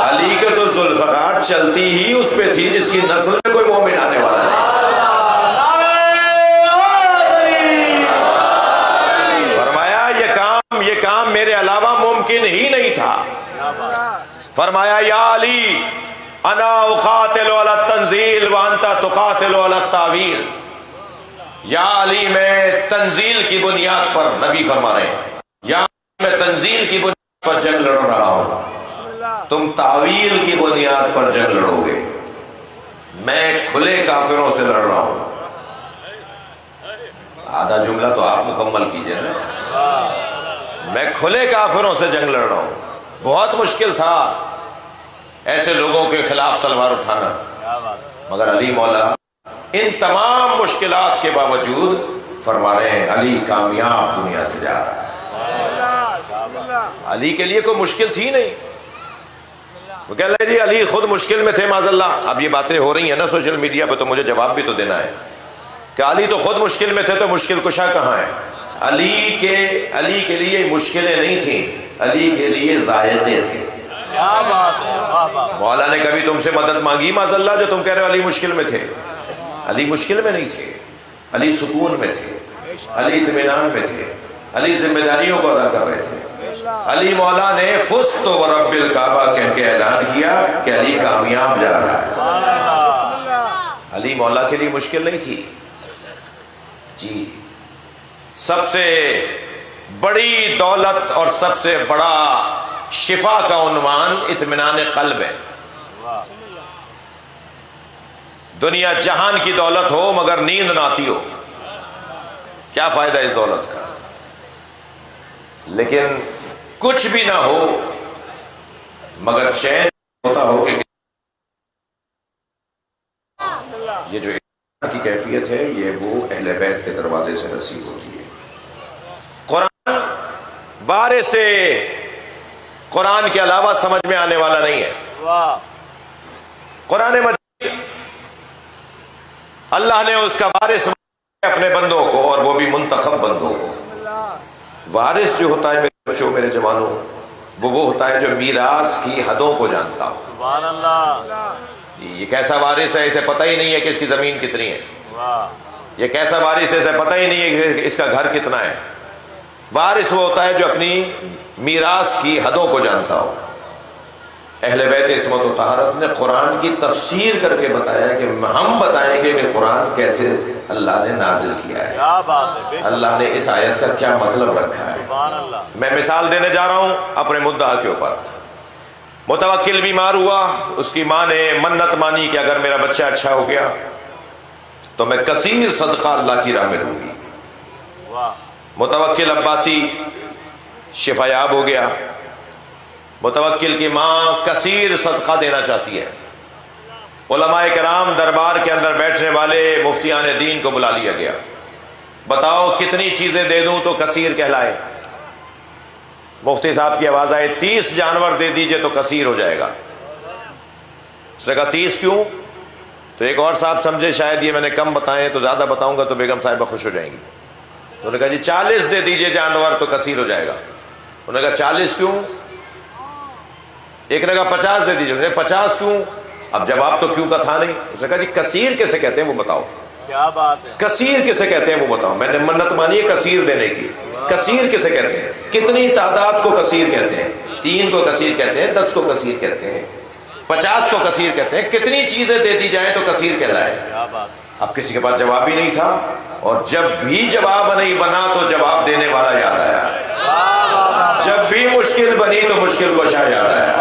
علی کے تو ذوالفقار چلتی ہی اس پہ تھی جس کی نسل میں کوئی مومن آنے والا ہے۔ فرمایا یہ کام میرے علاوہ ممکن ہی نہیں تھا۔ فرمایا یا علی انا اقاتل علی التنزیل وانتا تقاتل علی التاویل، یا علی میں تنزیل کی بنیاد پر، نبی فرما رہے ہیں، یا میں تنزیل کی بنیاد پر جنگ لڑ رہا ہوں، تم تعویل کی بنیاد پر جنگ لڑو گے، میں کھلے کافروں سے لڑ رہا ہوں۔ آدھا جملہ تو آپ مکمل کیجئے نا، میں کھلے کافروں سے جنگ لڑ رہا ہوں۔ بہت مشکل تھا ایسے لوگوں کے خلاف تلوار اٹھانا، مگر علی مولا ان تمام مشکلات کے باوجود فرما رہے ہیں علی کامیاب دنیا سے جا رہا ہے۔ علی کے لیے کوئی مشکل تھی نہیں، وہ کہہ رہے جی علی خود مشکل میں تھے معاذ اللہ۔ اب یہ باتیں ہو رہی ہیں نا سوشل میڈیا پہ، تو مجھے جواب بھی تو دینا ہے کہ علی تو خود مشکل میں تھے، تو مشکل کشا کہاں ہے؟ علی کے لیے مشکلیں نہیں تھیں، علی کے لیے ذائقے تھے۔ مولا نے کبھی تم سے مدد مانگی معاذ اللہ جو تم کہہ رہے ہو علی مشکل میں تھے؟ علی مشکل میں نہیں تھے، علی سکون میں تھے، علی اطمینان میں تھے، علی ذمہ داریوں کو ادا کر رہے تھے۔ علی مولا نے فزت ورب الکعبہ کہہ کے اعلان کیا کہ علی کامیاب جا رہا ہے۔ علی مولا کے لیے مشکل نہیں تھی جی۔ سب سے بڑی دولت اور سب سے بڑا شفا کا عنوان اطمینان قلب ہے۔ دنیا جہان کی دولت ہو مگر نیند نہ آتی ہو، کیا فائدہ اس دولت کا؟ لیکن کچھ بھی نہ ہو مگر چین ہوتا ہو کہ یہ جو کی کیفیت ہے یہ وہ اہل بیت کے دروازے سے نصیب ہوتی ہے۔ قرآن وارث سے قرآن کے علاوہ سمجھ میں آنے والا نہیں ہے۔ قرآن مجید اللہ نے اس کا وارث اپنے بندوں کو، اور وہ بھی منتخب بندوں کو۔ وارث جو ہوتا ہے میرے بچوں میرے جوانوں، وہ ہوتا ہے جو میراث کی حدوں کو جانتا ہو۔ سبحان اللہ۔ یہ کیسا وارث ہے اسے پتہ ہی نہیں ہے کہ اس کی زمین کتنی ہے، یہ کیسا وارث ہے اسے پتہ ہی نہیں ہے کہ اس کا گھر کتنا ہے۔ وارث وہ ہوتا ہے جو اپنی میراث کی حدوں کو جانتا ہو۔ اہل بیت عصمت و طہارت نے قرآن کی تفسیر کر کے بتایا کہ ہم بتائیں گے کہ قرآن کیسے اللہ نے نازل کیا ہے، کیا بات ہے، اللہ نے اس آیت کا کیا مطلب رکھا ہے۔ سبحان اللہ۔ میں مثال دینے جا رہا ہوں اپنے مدعا کے اوپر۔ متوکل بیمار ہوا، اس کی ماں نے منت مانی کہ اگر میرا بچہ اچھا ہو گیا تو میں کثیر صدقہ اللہ کی راہ میں دوں گی۔ متوکل عباسی شفا یاب ہو گیا، متوکل کی ماں کثیر صدقہ دینا چاہتی ہے۔ علماء کرام دربار کے اندر بیٹھنے والے مفتیان دین کو بلا لیا گیا، بتاؤ کتنی چیزیں دے دوں تو کثیر کہلائے؟ مفتی صاحب کی آواز آئے 30 جانور دے دیجئے تو کثیر ہو جائے گا۔ اس نے کہا 30 کیوں؟ تو ایک اور صاحب سمجھے شاید یہ میں نے کم بتائیں تو زیادہ بتاؤں گا تو بیگم صاحبہ خوش ہو جائیں گی، تو انہوں نے کہا جی 40 دے دیجئے جانور تو کثیر ہو جائے گا۔ انہوں نے کہا 40 کیوں؟ ایک نے کہا 50 دے دیجئے، انہوں نے کہا 50 کیوں؟ اب جواب تو کیوں کا تھا نہیں۔ اس نے کہا جی کثیر کسے کہتے ہیں وہ بتاؤ، کیا بات ہے، کثیر کسے کہتے ہیں وہ بتاؤ۔ میں نے منت مانی ہے کثیر دینے کی، کثیر کسے کہتے ہیں؟ کتنی تعداد کو کثیر کہتے ہیں؟ 3 کو کثیر کہتے ہیں، 10 کو کثیر کہتے ہیں، 50 کو کثیر کہتے ہیں۔ کتنی چیزیں دے دی جائیں تو کثیر کہلائے؟ کیا بات۔ اب کسی کے پاس جواب ہی نہیں تھا، اور جب بھی جواب نہیں بنا تو جواب دینے والا یاد آیا، جب بھی مشکل بنی تو مشکل کشا یاد آیا۔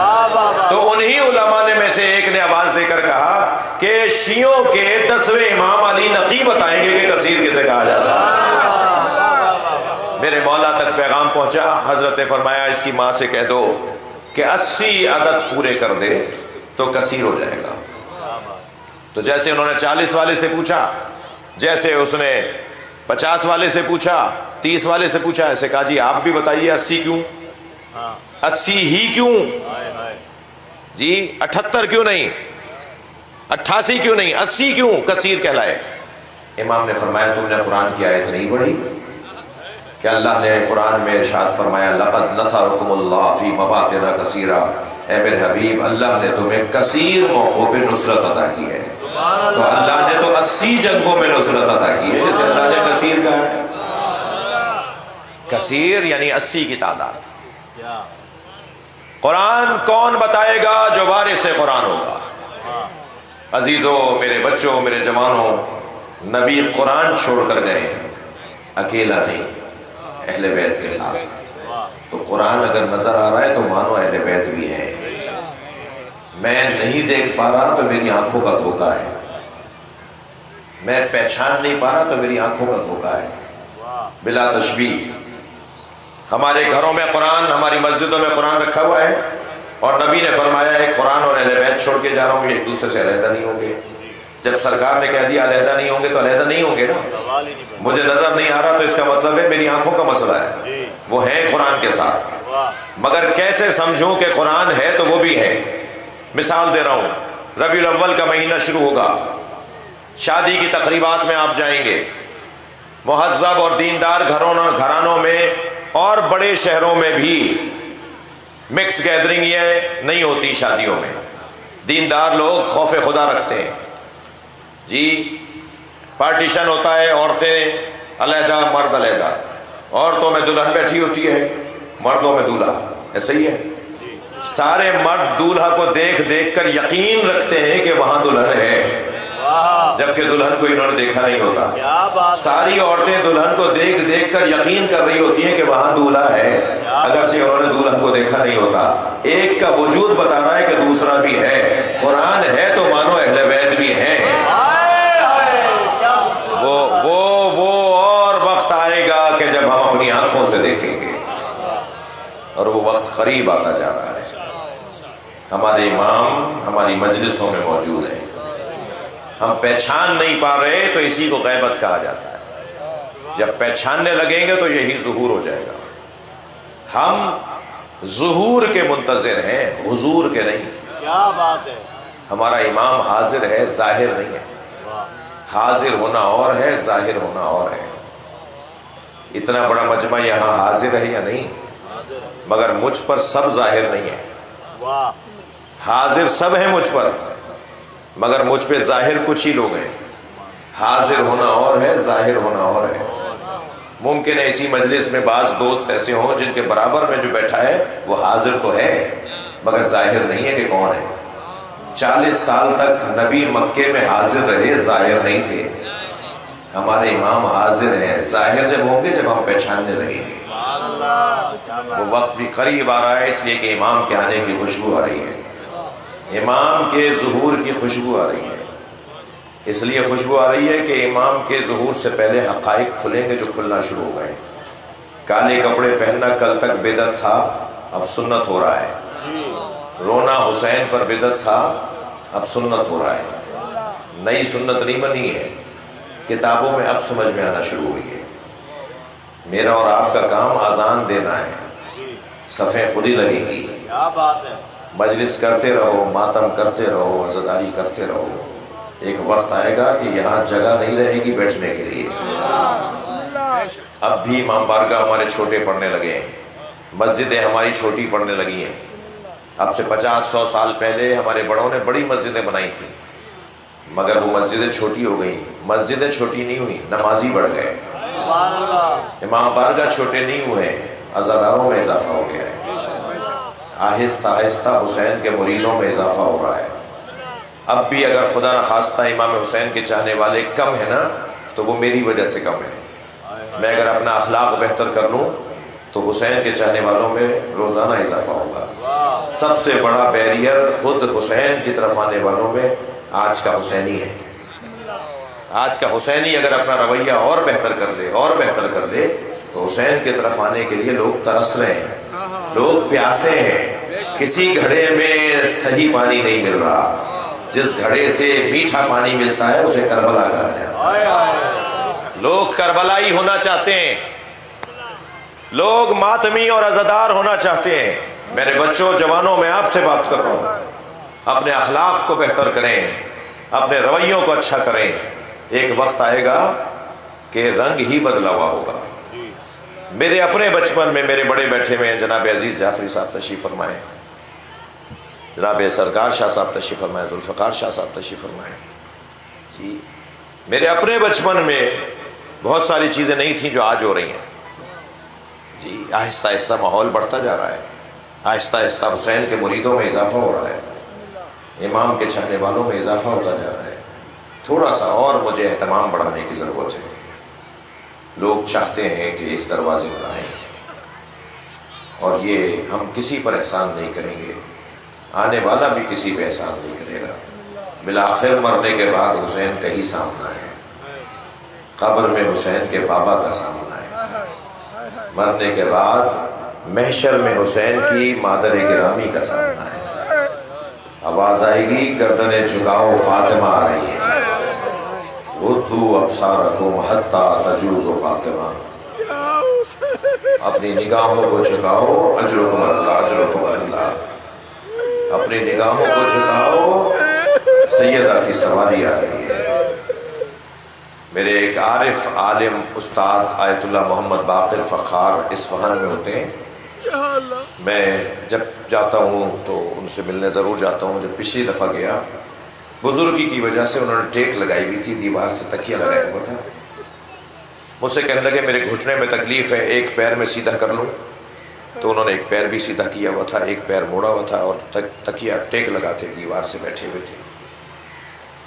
تو انہی علماء نے میں سے ایک نے آواز دے کر کہا کہ شیعوں کے 10ویں امام علی نقی بتائیں گے کہ کثیر کسے کہا جاتا ہے۔ میرے مولا تک پیغام پہنچا، حضرت نے فرمایا اس کی ماں سے کہہ دو کہ 80 عدد پورے کر دے تو کثیر ہو جائے گا۔ تو جیسے انہوں نے 40 والے سے پوچھا، جیسے اس نے 50 والے سے پوچھا، 30 والے سے پوچھا، ایسے کہا جی آپ بھی بتائیے 80 کیوں؟ 80 ہی کیوں؟ جی 78 کیوں نہیں؟ 88 کیوں نہیں؟ 80 کیوں کثیر کہلائے؟ امام نے فرمایا تم نے قرآن کی آیت نہیں پڑھی کہ اللہ نے قرآن میں ارشاد فرمایا لقد نصرکم اللہ فی مواطن کثیرہ، اے میرے حبیب اللہ نے تمہیں کثیر موقعوں پہ نصرت عطا کی ہے۔ تو اللہ نے تو 80 جنگوں میں نصرت عطا کی ہے جیسے اللہ نے کثیر کہا ہے۔ کثیر یعنی 80 کی تعداد۔ قرآن کون بتائے گا؟ جو وارث قرآن ہوگا۔ عزیزوں میرے بچوں میرے جوانوں، نبی قرآن چھوڑ کر گئے ہیں، اکیلا نہیں، اہل بیت کے ساتھ۔ تو قرآن اگر نظر آ رہا ہے تو مانو اہل بیت بھی ہے۔ میں نہیں دیکھ پا رہا تو میری آنکھوں کا دھوکہ ہے، میں پہچان نہیں پا رہا تو میری آنکھوں کا دھوکہ ہے، بلا تشبیہ۔ ہمارے گھروں میں قرآن، ہماری مسجدوں میں قرآن رکھا ہوا ہے، اور نبی نے فرمایا ہے قرآن اور اہل بیت چھوڑ کے جا رہا ہوں، یہ ایک دوسرے سے علیحدہ نہیں ہوں گے۔ جب سرکار نے کہہ دیا علیحدہ نہیں ہوں گے تو علیحدہ نہیں ہوں گے نا۔ سوال ہی نہیں بنتا۔ مجھے نظر نہیں آ رہا تو اس کا مطلب ہے میری آنکھوں کا مسئلہ ہے، وہ ہے قرآن کے ساتھ، مگر کیسے سمجھوں کہ قرآن ہے تو وہ بھی ہے۔ مثال دے رہا ہوں، ربیع الاول کا مہینہ شروع ہوگا، شادی کی تقریبات میں آپ جائیں گے، مہذب اور دیندار گھرانوں میں اور بڑے شہروں میں بھی مکس گیدرنگ یہ نہیں ہوتی شادیوں میں۔ دیندار لوگ خوف خدا رکھتے ہیں، جی پارٹیشن ہوتا ہے، عورتیں علیحدہ مرد علیحدہ، عورتوں میں دلہن بیٹھی ہوتی ہے، مردوں میں دولہا، ایسا ہی ہے۔ سارے مرد دولہا کو دیکھ دیکھ کر یقین رکھتے ہیں کہ وہاں دلہن ہے، جبکہ دلہن کو انہوں نے دیکھا نہیں ہوتا۔ کیا بات، ساری عورتیں دلہن کو دیکھ دیکھ کر یقین کر رہی ہوتی ہیں کہ وہاں دولہا ہے، اگرچہ انہوں نے دولہن کو دیکھا نہیں ہوتا۔ ایک کا وجود بتا رہا ہے کہ دوسرا بھی ہے، قرآن ہے تو مانو اہل بیت بھی ہیں۔ وہ اور وقت آئے گا کہ جب ہم اپنی آنکھوں سے دیکھیں گے، اور وہ وقت قریب آتا جا رہا ہے۔ ہمارے امام ہماری مجلسوں میں موجود ہیں، ہم پہچان نہیں پا رہے تو اسی کو غیبت کہا جاتا ہے۔ جب پہچاننے لگیں گے تو یہی ظہور ہو جائے گا۔ ہم ظہور کے منتظر ہیں، حضور کے نہیں۔ کیا بات ہے، ہمارا امام حاضر ہے، ظاہر نہیں ہے۔ حاضر ہونا اور ہے، ظاہر ہونا اور ہے۔ اتنا بڑا مجمع یہاں حاضر ہے یا نہیں؟ مگر مجھ پر سب ظاہر نہیں ہے۔ واہ، حاضر سب ہیں مجھ پر، مگر مجھ پہ ظاہر کچھ ہی لوگ ہیں۔ حاضر ہونا اور ہے، ظاہر ہونا اور ہے۔ ممکن ہے اسی مجلس میں بعض دوست ایسے ہوں جن کے برابر میں جو بیٹھا ہے وہ حاضر تو ہے مگر ظاہر نہیں ہے کہ کون ہے۔ 40 سال تک نبی مکے میں حاضر رہے، ظاہر نہیں تھے۔ ہمارے امام حاضر ہیں، ظاہر جب ہوں گے جب ہم پہچاننے لگیں گے۔ وہ وقت بھی قریب آ رہا ہے، اس لیے کہ امام کے آنے کی خوشبو آ رہی ہے، امام کے ظہور کی خوشبو آ رہی ہے۔ اس لیے خوشبو آ رہی ہے کہ امام کے ظہور سے پہلے حقائق کھلیں گے جو کھلنا شروع ہو گئے۔ کالے کپڑے پہننا کل تک بدعت تھا، اب سنت ہو رہا ہے۔ رونا حسین پر بدعت تھا، اب سنت ہو رہا ہے۔ نئی سنت نہیں بنی ہے، کتابوں میں اب سمجھ میں آنا شروع ہوئی ہے۔ میرا اور آپ کا کام اذان دینا ہے، صفیں خود ہی لگیں گی۔ کیا بات ہے، مجلس کرتے رہو، ماتم کرتے رہو، عزاداری کرتے رہو۔ ایک وقت آئے گا کہ یہاں جگہ نہیں رہے گی بیٹھنے کے لیے۔ اب بھی امام بارگاہ ہمارے چھوٹے پڑھنے لگے ہیں، مسجدیں ہماری چھوٹی پڑھنے لگی ہیں۔ اب سے 50-100 سال پہلے ہمارے بڑوں نے بڑی مسجدیں بنائی تھیں، مگر وہ مسجدیں چھوٹی ہو گئیں۔ مسجدیں چھوٹی نہیں ہوئی، نمازی بڑھ گئے۔ سبحان اللہ، امام بارگاہ چھوٹے نہیں ہوئے، عزاداروں میں اضافہ ہو گیا ہے۔ آہستہ آہستہ حسین کے مریدوں میں اضافہ ہو رہا ہے۔ اب بھی اگر خدا نخواستہ امام حسین کے چاہنے والے کم ہیں نا تو وہ میری وجہ سے کم ہے۔ میں اگر اپنا اخلاق بہتر کر لوں تو حسین کے چاہنے والوں میں روزانہ اضافہ ہوگا۔ سب سے بڑا بیریئر خود حسین کی طرف آنے والوں میں آج کا حسینی ہے۔ آج کا حسینی اگر اپنا رویہ اور بہتر کر لے اور بہتر کر لے تو حسین کی طرف آنے کے لیے لوگ ترس رہے ہیں، لوگ پیاسے ہیں۔ کسی گھڑے میں صحیح پانی نہیں مل رہا، جس گھڑے سے میٹھا پانی ملتا ہے اسے کربلا کہا جاتا ہے۔ لوگ کربلائی ہونا چاہتے ہیں، لوگ ماتمی اور عزادار ہونا چاہتے ہیں۔ میرے بچوں، جوانوں، میں آپ سے بات کر رہا ہوں، اپنے اخلاق کو بہتر کریں، اپنے رویوں کو اچھا کریں۔ ایک وقت آئے گا کہ رنگ ہی بدلا ہوا ہوگا۔ میرے اپنے بچپن میں میرے بڑے بیٹھے میں جناب عزیز جعفری صاحب تشریف فرمائے، جناب سرکار شاہ صاحب تشریف فرمائے، ذوالفقار شاہ صاحب تشریف فرمائے۔ جی میرے اپنے بچپن میں بہت ساری چیزیں نہیں تھیں جو آج ہو رہی ہیں۔ جی آہستہ آہستہ ماحول بڑھتا جا رہا ہے، آہستہ آہستہ حسین کے مریدوں میں اضافہ ہو رہا ہے، امام کے چاہنے والوں میں اضافہ ہوتا جا رہا ہے۔ تھوڑا سا اور مجھے اہتمام بڑھانے کی ضرورت ہے۔ لوگ چاہتے ہیں کہ اس دروازے پر آئیں، اور یہ ہم کسی پر احسان نہیں کریں گے، آنے والا بھی کسی پہ احسان نہیں کرے گا. بالآخر مرنے کے بعد حسین کا ہی سامنا ہے. قبر میں حسین کے بابا کا سامنا ہے. مرنے کے بعد محشر میں حسین کی مادر گرامی کا سامنا ہے. آواز آئے گی گردنیں جھکاؤ فاطمہ آ رہی ہے. غضوا ابصارکم حتی تجوز فاطمہ. اپنی نگاہوں کو جھکاؤ اجرکم اللہ اجرکم اللہ. اپنی نگاہوں کو جھکاؤ سیدہ کی سواری آ رہی ہے. میرے ایک عارف عالم استاد آیت اللہ محمد باقر فخار اصفہان میں ہوتے ہیں. میں جب جاتا ہوں تو ان سے ملنے ضرور جاتا ہوں. جب پچھلی دفعہ گیا بزرگی کی وجہ سے انہوں نے ٹیک لگائی ہوئی تھی, دیوار سے تکیہ لگایا ہوا تھا. مجھ سے کہنے لگے میرے گھٹنے میں تکلیف ہے, ایک پیر میں سیدھا کر لوں. تو انہوں نے ایک پیر بھی سیدھا کیا ہوا تھا, ایک پیر موڑا ہوا تھا اور تکیہ ٹیک لگا کے دیوار سے بیٹھے ہوئے تھے.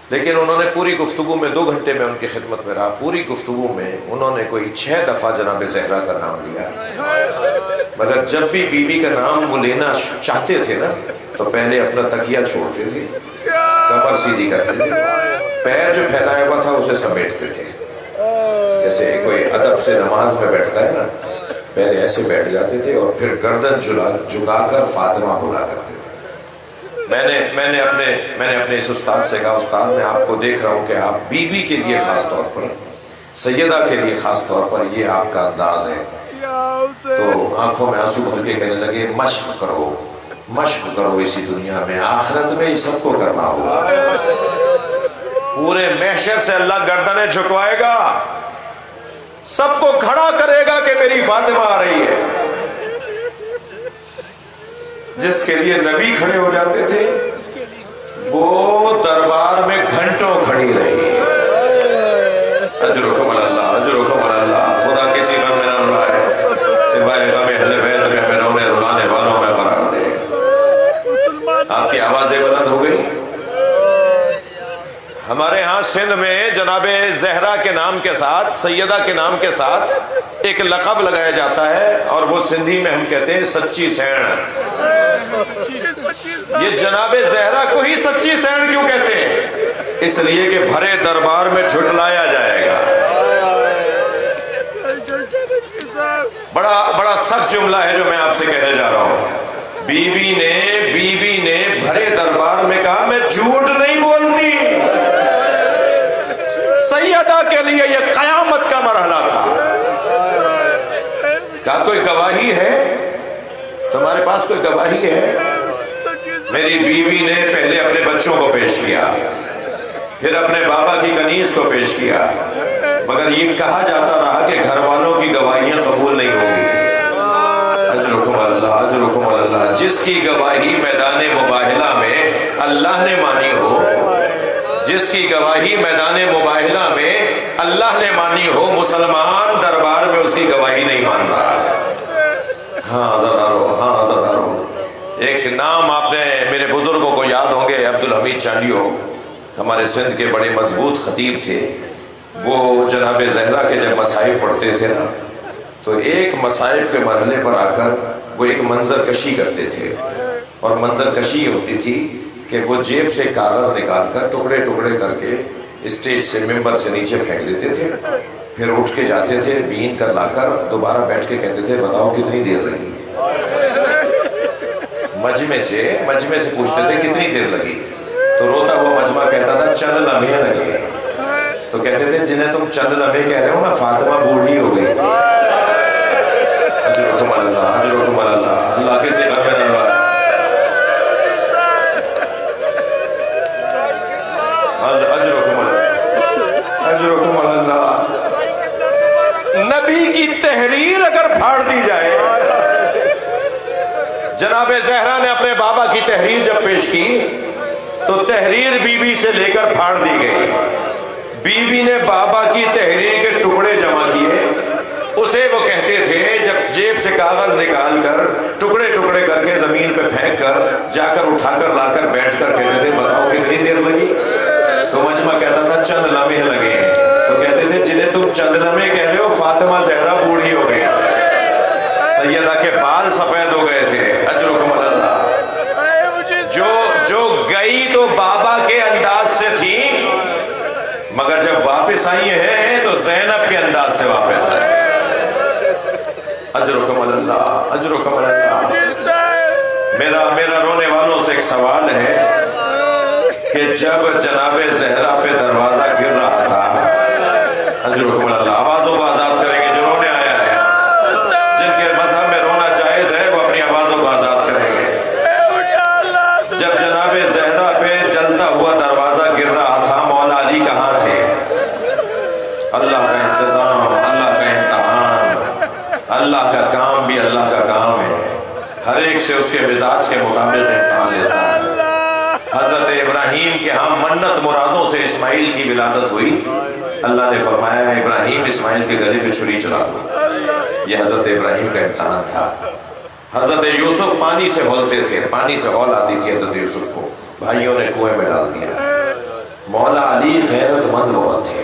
لیکن انہوں نے پوری گفتگو میں 2 گھنٹے میں ان کی خدمت میں رہا. پوری گفتگو میں انہوں نے کوئی 6 دفعہ جناب زہرا کا نام لیا. مگر جب بھی بی بی کا نام وہ لینا چاہتے تھے نا تو پہلے اپنا تکیہ چھوڑتے تھے, کمر سیدھی کرتے تھے, پیر جو پھیلایا ہوا تھا اسے سمیٹتے تھے. جیسے کوئی ادب سے نماز میں بیٹھتا ہے نا, پہلے ایسے بیٹھ جاتے تھے اور پھر گردن جھکا کر فاطمہ بولا کرتے تھے. میں نے اپنے اس استاد سے کہا استاد میں آپ کو دیکھ رہا ہوں کہ آپ بی بی کے لیے خاص طور پر, سیدہ کے لیے خاص طور پر یہ آپ کا انداز ہے. تو آنکھوں میں آنسو بھر کے کہنے لگے مشق کرو اسی دنیا میں, آخرت میں یہ سب کو کرنا ہوگا. پورے محشر سے اللہ گردنیں جھکوائے گا, سب کو کھڑا کرے گا کہ میری فاطمہ آ رہی ہے. جس کے لیے نبی کھڑے ہو جاتے تھے وہ دربار میں گھنٹوں کھڑی رہی. اجرکم اللہ اجرکم اللہ. خدا کسی غم میں نہ رلائے سوائے غم اہل بیت میں ہمیں رونے رلانے والوں میں قرار دے. آپ کی آوازیں بلند ہو گئی. ہمارے ہاں سندھ میں جناب زہرا کے نام کے ساتھ, سیدہ کے نام کے ساتھ ایک لقب لگایا جاتا ہے اور وہ سندھی میں ہم کہتے ہیں سچی سین. یہ جناب زہرا کو ہی سچی سین کیوں کہتے ہیں؟ اس لیے کہ بھرے دربار میں جھٹلایا جائے گا. بڑا سخت جملہ ہے جو میں آپ سے کہنے جا رہا ہوں. بی بی نے بھرے دربار میں کہا میں جھوٹ نہیں بولتی. سیدہ کے لیے یہ قیامت کا مرحلہ تھا. کہا کوئی گواہی ہے, تمہارے پاس کوئی گواہی ہے؟ میری بیوی نے پہلے اپنے بچوں کو پیش کیا, پھر اپنے بابا کی کنیز کو پیش کیا, مگر یہ کہا جاتا رہا کہ گھر والوں کی گواہیاں قبول نہیں ہوں گی. اجرکم اللہ اجرکم اللہ. جس کی گواہی میدان مباہلہ میں اللہ نے مانی ہو, جس کی گواہی میدان مباہلہ میں اللہ نے مانی ہو, مسلمان دربار میں اس کی گواہی نہیں مان رہا. ہاں عزادارو. ایک نام آپ نے میرے بزرگوں کو یاد ہوں گے, عبدالحمید چانڈیو ہمارے سندھ کے بڑے مضبوط خطیب تھے. وہ جناب زہرا کے جب مصائب پڑھتے تھے نا تو ایک مصائب کے مرحلے پر آ کر وہ ایک منظر کشی کرتے تھے, اور منظر کشی ہوتی تھی کہ وہ جیب سے کاغذ نکال کر ٹکڑے ٹکڑے کر کے اسٹیج سے ممبر سے نیچے پھینک دیتے تھے, پھر اٹھ کے جاتے تھے بین کر لا کر دوبارہ بیٹھ کے کہتے تھے بتاؤ کتنی دیر لگی. مجمع سے پوچھتے تھے کتنی دیر لگی, تو روتا ہوا مجمع کہتا تھا چند لمحے لگے. تو کہتے تھے جنہیں تم چند لمحے کہہ رہے ہو نا فاطمہ بوڑھی ہو گئی تھی. اجرکم اللہ اجرکم اللہ. اللہ کے سے غم میں نہ رہا. اجرکم اللہ. نبی کی تحریر اگر پھاڑ دی جائے, جناب زہرا نے اپنے بابا کی تحریر جب پیش کی تو تحریر بی بی سے لے کر پھاڑ دی گئی. بی بی نے بابا کی تحریر کے ٹکڑے جمع کیے, اسے وہ کہتے تھے جب جیب سے کاغذ نکال کر ٹکڑے ٹکڑے کر کے زمین پہ پھینک کر جا کر اٹھا کر لا کر بیٹھ کر کہتے تھے بتاؤ کتنی دیر لگی. تو مجمع کہتا تھا چند لمحے لگے. تو کہتے تھے جنہیں تم چند لمحے کہہ رہے ہو فاطمہ زہرا بوڑھی ہو گئی, سیدہ کے بال سفید ہو گئے تھے. اجرکم اللہ. جو آئی ہیں تو زینب کے انداز سے واپس آئے. اجرکم اللہ، اجرکم اللہ. میرا رونے والوں سے ایک سوال ہے کہ جب جناب زہرا پہ دروازہ گر رہا تھا، اجرکم اللہ، آوازوں کو آزاد کریں گے جو رونے آیا ہے. جن کے مذہب میں رونا جائز ہے وہ اپنی آوازوں کو آزاد کریں گے. جب جناب زہرا پہ جلتا ہوا دروازہ گر رہا تھا، مولا علی کہاں تھے؟ اللہ کا انتظام، اللہ کا امتحان، اللہ کا کام بھی اللہ کا کام ہے. ہر ایک سے اس کے مزاج کے مطابق امتحان لیتا ہے. حضرت ابراہیم کے ہاں منت مرادوں سے اسماعیل کی ولادت ہوئی. اللہ نے فرمایا ابراہیم اسماعیل کے گلے پہ چھری چلا دو. یہ حضرت ابراہیم کا امتحان تھا. حضرت یوسف پانی سے ہولتے تھے، پانی سے ہول آتی تھی حضرت یوسف کو، بھائیوں نے کنویں میں ڈال دیا. مولا علی غیرت مند بہت تھے.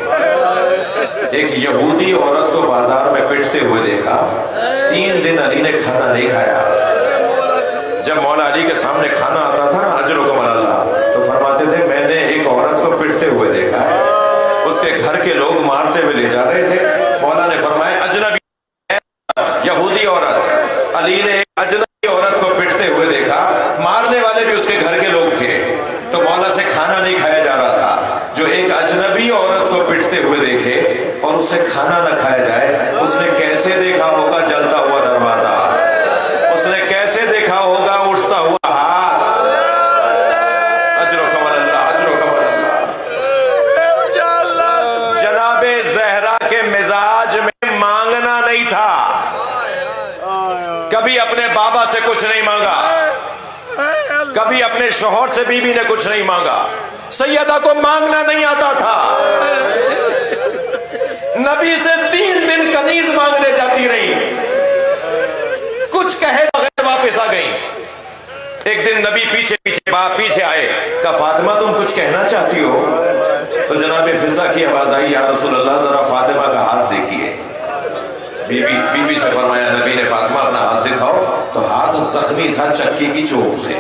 ایک یہودی عورت کو بازار میں پٹتے ہوئے دیکھا، 3 دن علی نے کھانا نہیں کھایا. جب مولا علی کے سامنے کھانا آتا تھا نا، اجرکم اللہ، تو فرماتے تھے میں نے ایک عورت کو پٹتے ہوئے دیکھا ہے. اس کے گھر کے لوگ مارتے ہوئے لے جا رہے تھے. مولا نے فرمایا اجنبی یہودی عورت. علی نے ایک اجنبی عورت کو پٹتے ہوئے دیکھا، مارنے والے بھی اس کے گھر کے لوگ تھے. تو مولا سے کھانا نہیں کھایا جا رہا تھا. جو ایک اجنبی عورت کو پٹتے ہوئے دیکھے اور اس سے کھانا نہ کھایا جائے، اس نے کیسے دیکھا ہوگا جلتا ہوا دروازہ؟ اس نے کیسے دیکھا ہوگا اٹھتا ہوا ہاتھ؟ اجرکم اللہ، اجرکم اللہ. جناب زہرا کے مزاج میں مانگنا نہیں تھا. کبھی اپنے بابا سے کچھ نہیں مانگا، کبھی اپنے شوہر سے بیوی نے کچھ نہیں مانگا. سیدہ کو مانگنا نہیں آتا تھا. نبی سے 3 دن کنیز مانگنے جاتی رہی، کچھ کہے بغیر واپس آ گئی. ایک دن نبی پیچھے آئے، کہا فاطمہ تم کچھ کہنا چاہتی ہو؟ تو جناب فضا کی آواز آئی، یا رسول اللہ ذرا فاطمہ کا ہاتھ دیکھیے. بی سے فرمایا، نبی نے فاطمہ اپنا ہاتھ دکھاؤ. تو ہاتھ زخمی تھا چکی کی چوب سے.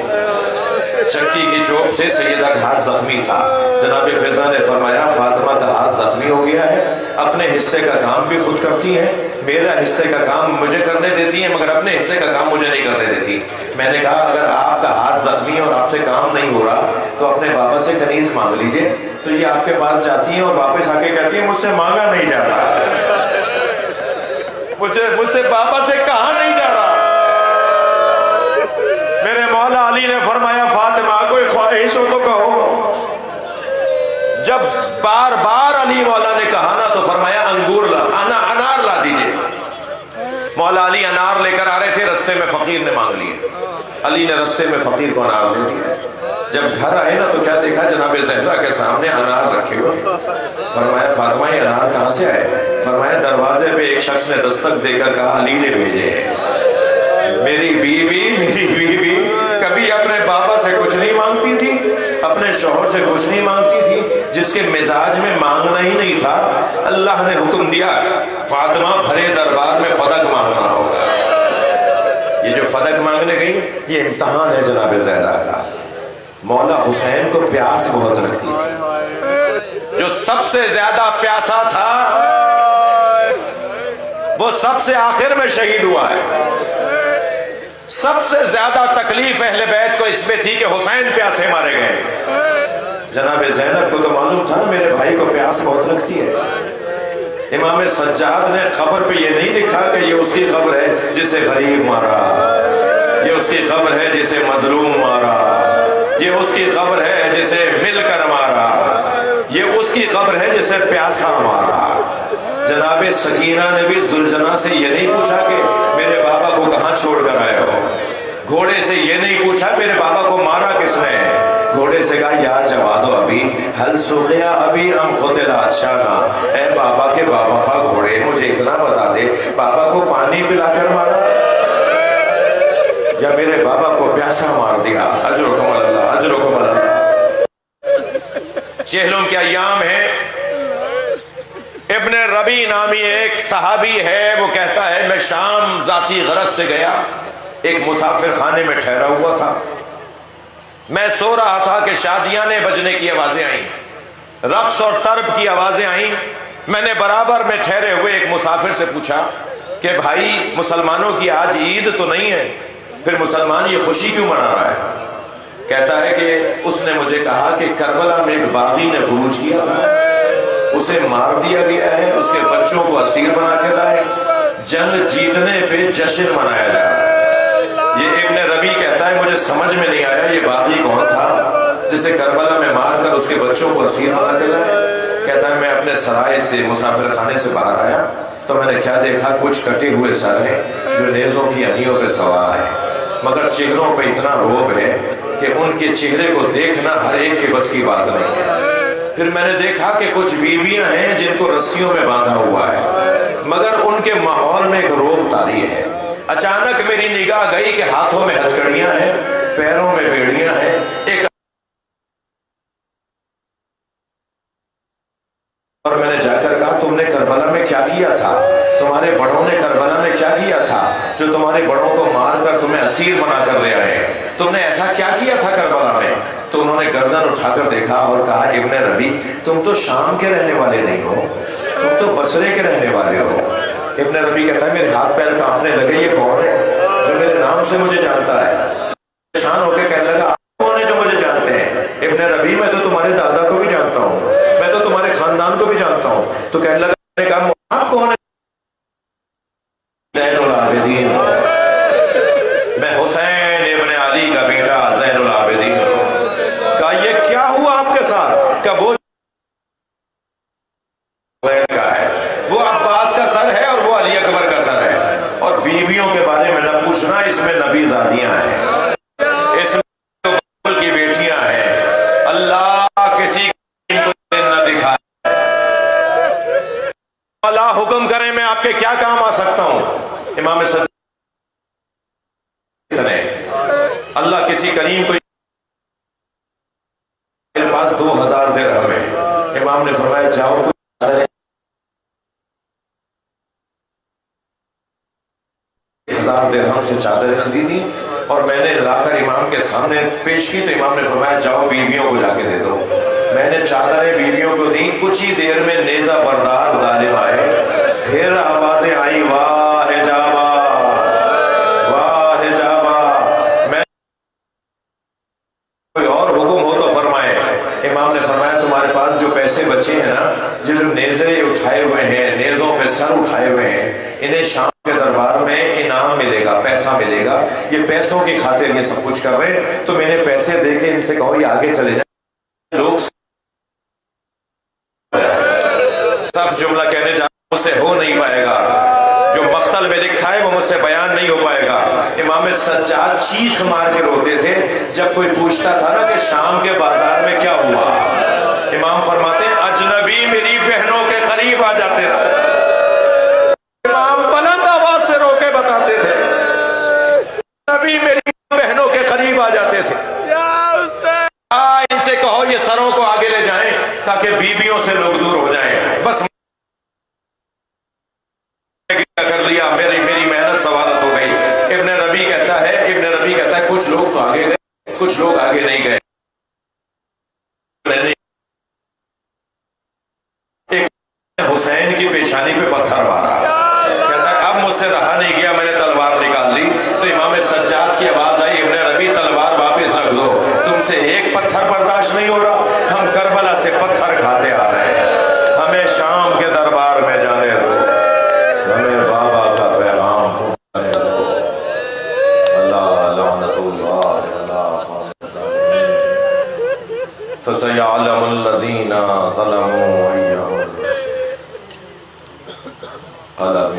چکی کی چوب سے سیدہ کا ہاتھ زخمی تھا. جناب فضا نے فرمایا فاطمہ کا ہاتھ زخمی ہو گیا ہے، اپنے حصے کا کام بھی خود کرتی ہیں، میرا حصے کا کام مجھے کرنے دیتی ہیں، مگر اپنے حصے کا کام مجھے نہیں کرنے دیتی. میں نے کہا اگر آپ کا ہاتھ زخمی اور آپ سے کام نہیں ہو رہا تو اپنے بابا سے کنیز مانگ لیجئے. تو یہ آپ کے پاس جاتی ہیں اور واپس آ کے کہتی ہیں مجھ سے مانگا نہیں جاتا، مجھ سے بابا سے کہا نہیں جا رہا. میرے مولا علی نے فرمایا فاطمہ کوئی خواہش ہو تو کہو. جب بار بار علی مولا نے کہا نا تو فرمایا انار لا دیجئے. مولا علی انار لے کر آ رہے تھے، رستے میں فقیر نے مانگ لیے. علی نے رستے میں فقیر کو انار دے دیا. جب گھر آئے نا تو کیا دیکھا جناب زہرا کے سامنے انار رکھے ہوئے. فرمایا فاطمہ یہ انار کہاں سے آئے؟ فرمایا دروازے پہ ایک شخص نے دستک دے کر کہا علی نے بھیجے ہیں. میری بیوی کبھی اپنے بابا سے کچھ نہیں مانگتی تھی، اپنے شوہر سے کچھ نہیں مانگتی تھی. جس کے مزاج میں مانگنا ہی نہیں تھا، اللہ نے حکم دیا فاطمہ بھرے دربار میں فدق مانگنا ہوگا. یہ جو فدق مانگنے گئی یہ امتحان ہے جناب زہرا کا. مولا حسین کو پیاس بہت لگتی تھی. جو سب سے زیادہ پیاسا تھا وہ سب سے آخر میں شہید ہوا ہے. سب سے زیادہ تکلیف اہل بیت کو اس میں تھی کہ حسین پیاسے مارے گئے. جناب زینب کو تو معلوم تھا نا میرے بھائی کو پیاس بہت لگتی ہے. امام سجاد نے قبر پہ یہ نہیں لکھا کہ یہ اس کی قبر ہے جسے غریب مارا، یہ اس کی قبر ہے جسے مظلوم مارا، یہ اس کی قبر ہے جسے مل کر مارا، یہ اس کی قبر ہے جسے پیاسا مارا. جناب سکینہ نے بھی زلجنہ سے یہ نہیں پوچھا کہ میرے بابا کو کہاں چھوڑ کر آئے ہو. گھوڑے سے یہ نہیں پوچھا میرے بابا کو مارا کس نے. گھوڑے سے کہا یا جوادو ابھی حل سقیا ابھی ام قتل ادشانا. اے بابا کے باوفا گھوڑے مجھے اتنا بتا دے بابا کو پانی پلا کر مارا یا میرے بابا کو پیاسا مار دیا؟ اجرکم اللہ، اجرکم اللہ. چہلوں کے ایام ہیں. ابن ربی نامی ایک صحابی ہے، وہ کہتا ہے میں شام ذاتی غرض سے گیا، ایک مسافر خانے میں ٹھہرا ہوا تھا. میں سو رہا تھا کہ شادیاں بجنے کی آوازیں آئیں، رقص اور طرب کی آوازیں آئیں. میں نے برابر میں ٹھہرے ہوئے ایک مسافر سے پوچھا کہ بھائی مسلمانوں کی آج عید تو نہیں ہے، پھر مسلمان یہ خوشی کیوں منا رہا ہے؟ کہتا ہے کہ اس نے مجھے کہا کہ کربلا میں ایک باغی نے خروج کیا تھا، اسے مار دیا گیا ہے، اس کے بچوں کو اسیر بنا کے لائے، جنگ جیتنے پہ جشن منایا جا رہا ہے۔ یہ ابن ربی کہتا ہے مجھے سمجھ میں نہیں آیا یہ باغی کون تھا جسے کربلا میں مار کر اس کے بچوں کو اسیر بنا کے لائے۔ کہتا ہے میں اپنے سرائے سے مسافر خانے سے باہر آیا تو میں نے کیا دیکھا، کچھ کٹے ہوئے سر ہیں جو نیزوں کی انیوں پہ سوار ہیں، مگر چہروں پہ اتنا روب ہے کہ ان کے چہرے کو دیکھنا ہر ایک کے بس کی بات نہیں ہے۔ پھر میں نے دیکھا کہ کچھ بیویاں ہیں جن کو رسیوں میں باندھا ہوا ہے، مگر ان کے ماحول میں ایک روب طاری ہے۔ اچانک میری نگاہ گئی کہ ہاتھوں میں ہتھکڑیاں ہیں، پیروں میں بیڑیاں ہیں، ایک اور میں نے جا کر کہا تم نے کربلا میں کیا کیا تھا؟ تمہارے بڑوں نے کربلا میں کیا کیا تھا جو تمہارے بڑوں کو مار کر تمہیں اسیر بنا کر لے آئے؟ تم نے ایسا کیا کیا تھا کربلا میں؟ تو انہوں نے گردن اٹھا کر دیکھا اور کہا ابن ربی تم تو شام کے رہنے والے نہیں ہو، تم تو بصرے کے رہنے والے ہو۔ ابن ربی کہتا ہے میرے ہاتھ پیر کانپنے لگے، یہ کون ہے جو میرے نام سے مجھے جانتا ہے؟ پریشان ہو کے کہنے لگا آپ کون ہیں جو مجھے جانتے ہیں؟ ابن ربی میں تو تمہارے دادا کو بھی جانتا ہوں، میں تو تمہارے خاندان کو بھی جانتا ہوں۔ تو کہنے لگا میں نے کہا آپ کون ہیں؟ زین العابدین، میں حسین ابن علی کا بیٹا زین العابدین ہوں۔ کہا یہ کیا ہوا آپ کے ساتھ؟ کہ وہ حسین کا ہے، وہ عباس کا سر ہے اور وہ علی اکبر کا سر ہے، اور بیویوں کے بارے میں نہ پوچھنا، اس میں نبی زادیاں ہیں، اس میں بابل کی بیٹیاں ہیں۔ اللہ کسی کو دن نہ دکھائے، اللہ حکم کرے میں آپ کے کیا کام آ سکتا ہوں؟ امام صدیق نے اللہ کسی کریم کو میرے پاس 2000 درہم ہے، امام نے فرمایا جاؤ کوئی چادریں 1000 درہم سے چادریں خریدی اور میں نے لا کر امام کے سامنے پیش کی، تو امام نے فرمایا جاؤ بیویوں کو جا کے دے دو۔ میں نے چادریں بیویوں کو دی، کچھ ہی دیر میں نیزہ بردار ظالم آئے، پھر آوازیں آئی واہ حجابہ واہ حجابہ، میں کوئی اور حکم ہو تو فرمائے۔ امام نے فرمایا تمہارے پاس جو پیسے بچے ہیں نا، یہ جو نیزے اٹھائے ہوئے ہیں، نیزوں پہ سر اٹھائے ہوئے ہیں، انہیں شام کے دربار میں انعام ملے گا، پیسہ ملے گا، یہ پیسوں کی خاطر یہ سب کچھ کر رہے، تو میں نے پیسے دے کے ان سے کہو یہ آگے چلے جائیں۔ لوگ سخت جملہ کہنے جا مجھ سے ہو نہیں پائے گا، جو مقتل میں لکھا ہے وہ مجھ سے بیان نہیں ہو پائے گا۔ امام سجاد چیخ مار کے روتے تھے جب کوئی پوچھتا تھا نا کہ شام کے بازار میں کیا ہوا، امام فرماتے ہیں اجنبی میری بہنوں کے قریب آ جاتے تھے، امام بلند آواز سے رو کے بتاتے تھے، اجنبی میری بہنوں کے قریب آ جاتے تھے، ان سے کہو یہ سروں کو آگے لے جائیں تاکہ بیویوں سے لوگ دور ہو جائیں۔ بس کر لیا، میری محنت سوارت ہو گئی۔ ابن ربی کہتا ہے کچھ لوگ تو آگے گئے، کچھ لوگ آگے نہیں گئے۔ حسین کی پیشانی پہ پتھر مارا، کہتا ہے اب مجھ سے رہا نہیں گیا، میں نے تلوار نکال لی، تو امام سجاد کی آواز آئی ابن ربی تلوار واپس رکھ دو، تم سے ایک پتھر برداشت نہیں ہو رہا، ہم کربلا سے پتھر کھاتے آ رہے ہیں، ہمیں شام کے دربار میں جانے دو، ہمیں بابا کا پیغام پہنچانے دو۔ اللہ لعنت اللہ فسيعلم الذين ظلموا أي منقلب